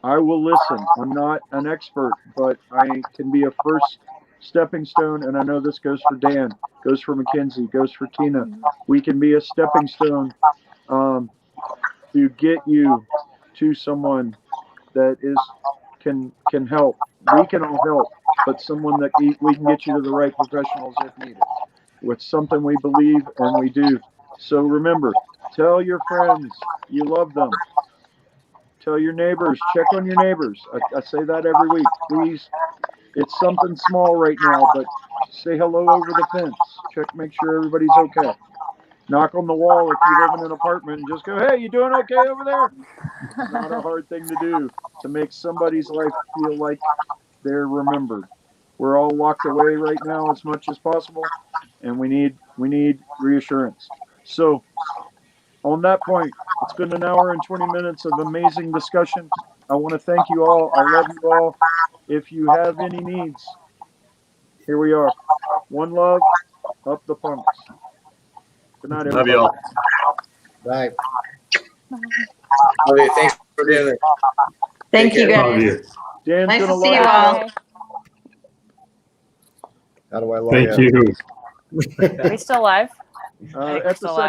Speaker 1: I will listen. I'm not an expert, but I can be a first stepping stone, and I know this goes for Dan, goes for Mackenzie, goes for Tina. We can be a stepping stone to get you to someone that can help. We can all help, but someone that we can get you to the right professionals if needed. It's something we believe and we do. So remember, tell your friends you love them. Tell your neighbors, check on your neighbors. I say that every week. Please, it's something small right now, but say hello over the fence. Check, make sure everybody's okay. Knock on the wall if you live in an apartment and just go, hey, you doing okay over there? It's not a hard thing to do to make somebody's life feel like they're remembered. We're all locked away right now as much as possible, and we need reassurance. So on that point, it's been an hour and 20 minutes of amazing discussion. I want to thank you all. I love you all. If you have any needs, here we are. One love, up the punks. Good night, everybody.
Speaker 8: Love y'all.
Speaker 6: Bye. Okay, thanks for doing it.
Speaker 4: Thank you, guys.
Speaker 1: Dan's
Speaker 4: Nice
Speaker 1: gonna
Speaker 4: to see you
Speaker 1: log
Speaker 4: all.
Speaker 1: out.
Speaker 9: Bye.
Speaker 7: How do I log
Speaker 2: Thank
Speaker 7: out?
Speaker 2: you.
Speaker 9: Are we still live?
Speaker 1: Uh,
Speaker 9: I think
Speaker 1: at the
Speaker 9: still
Speaker 1: second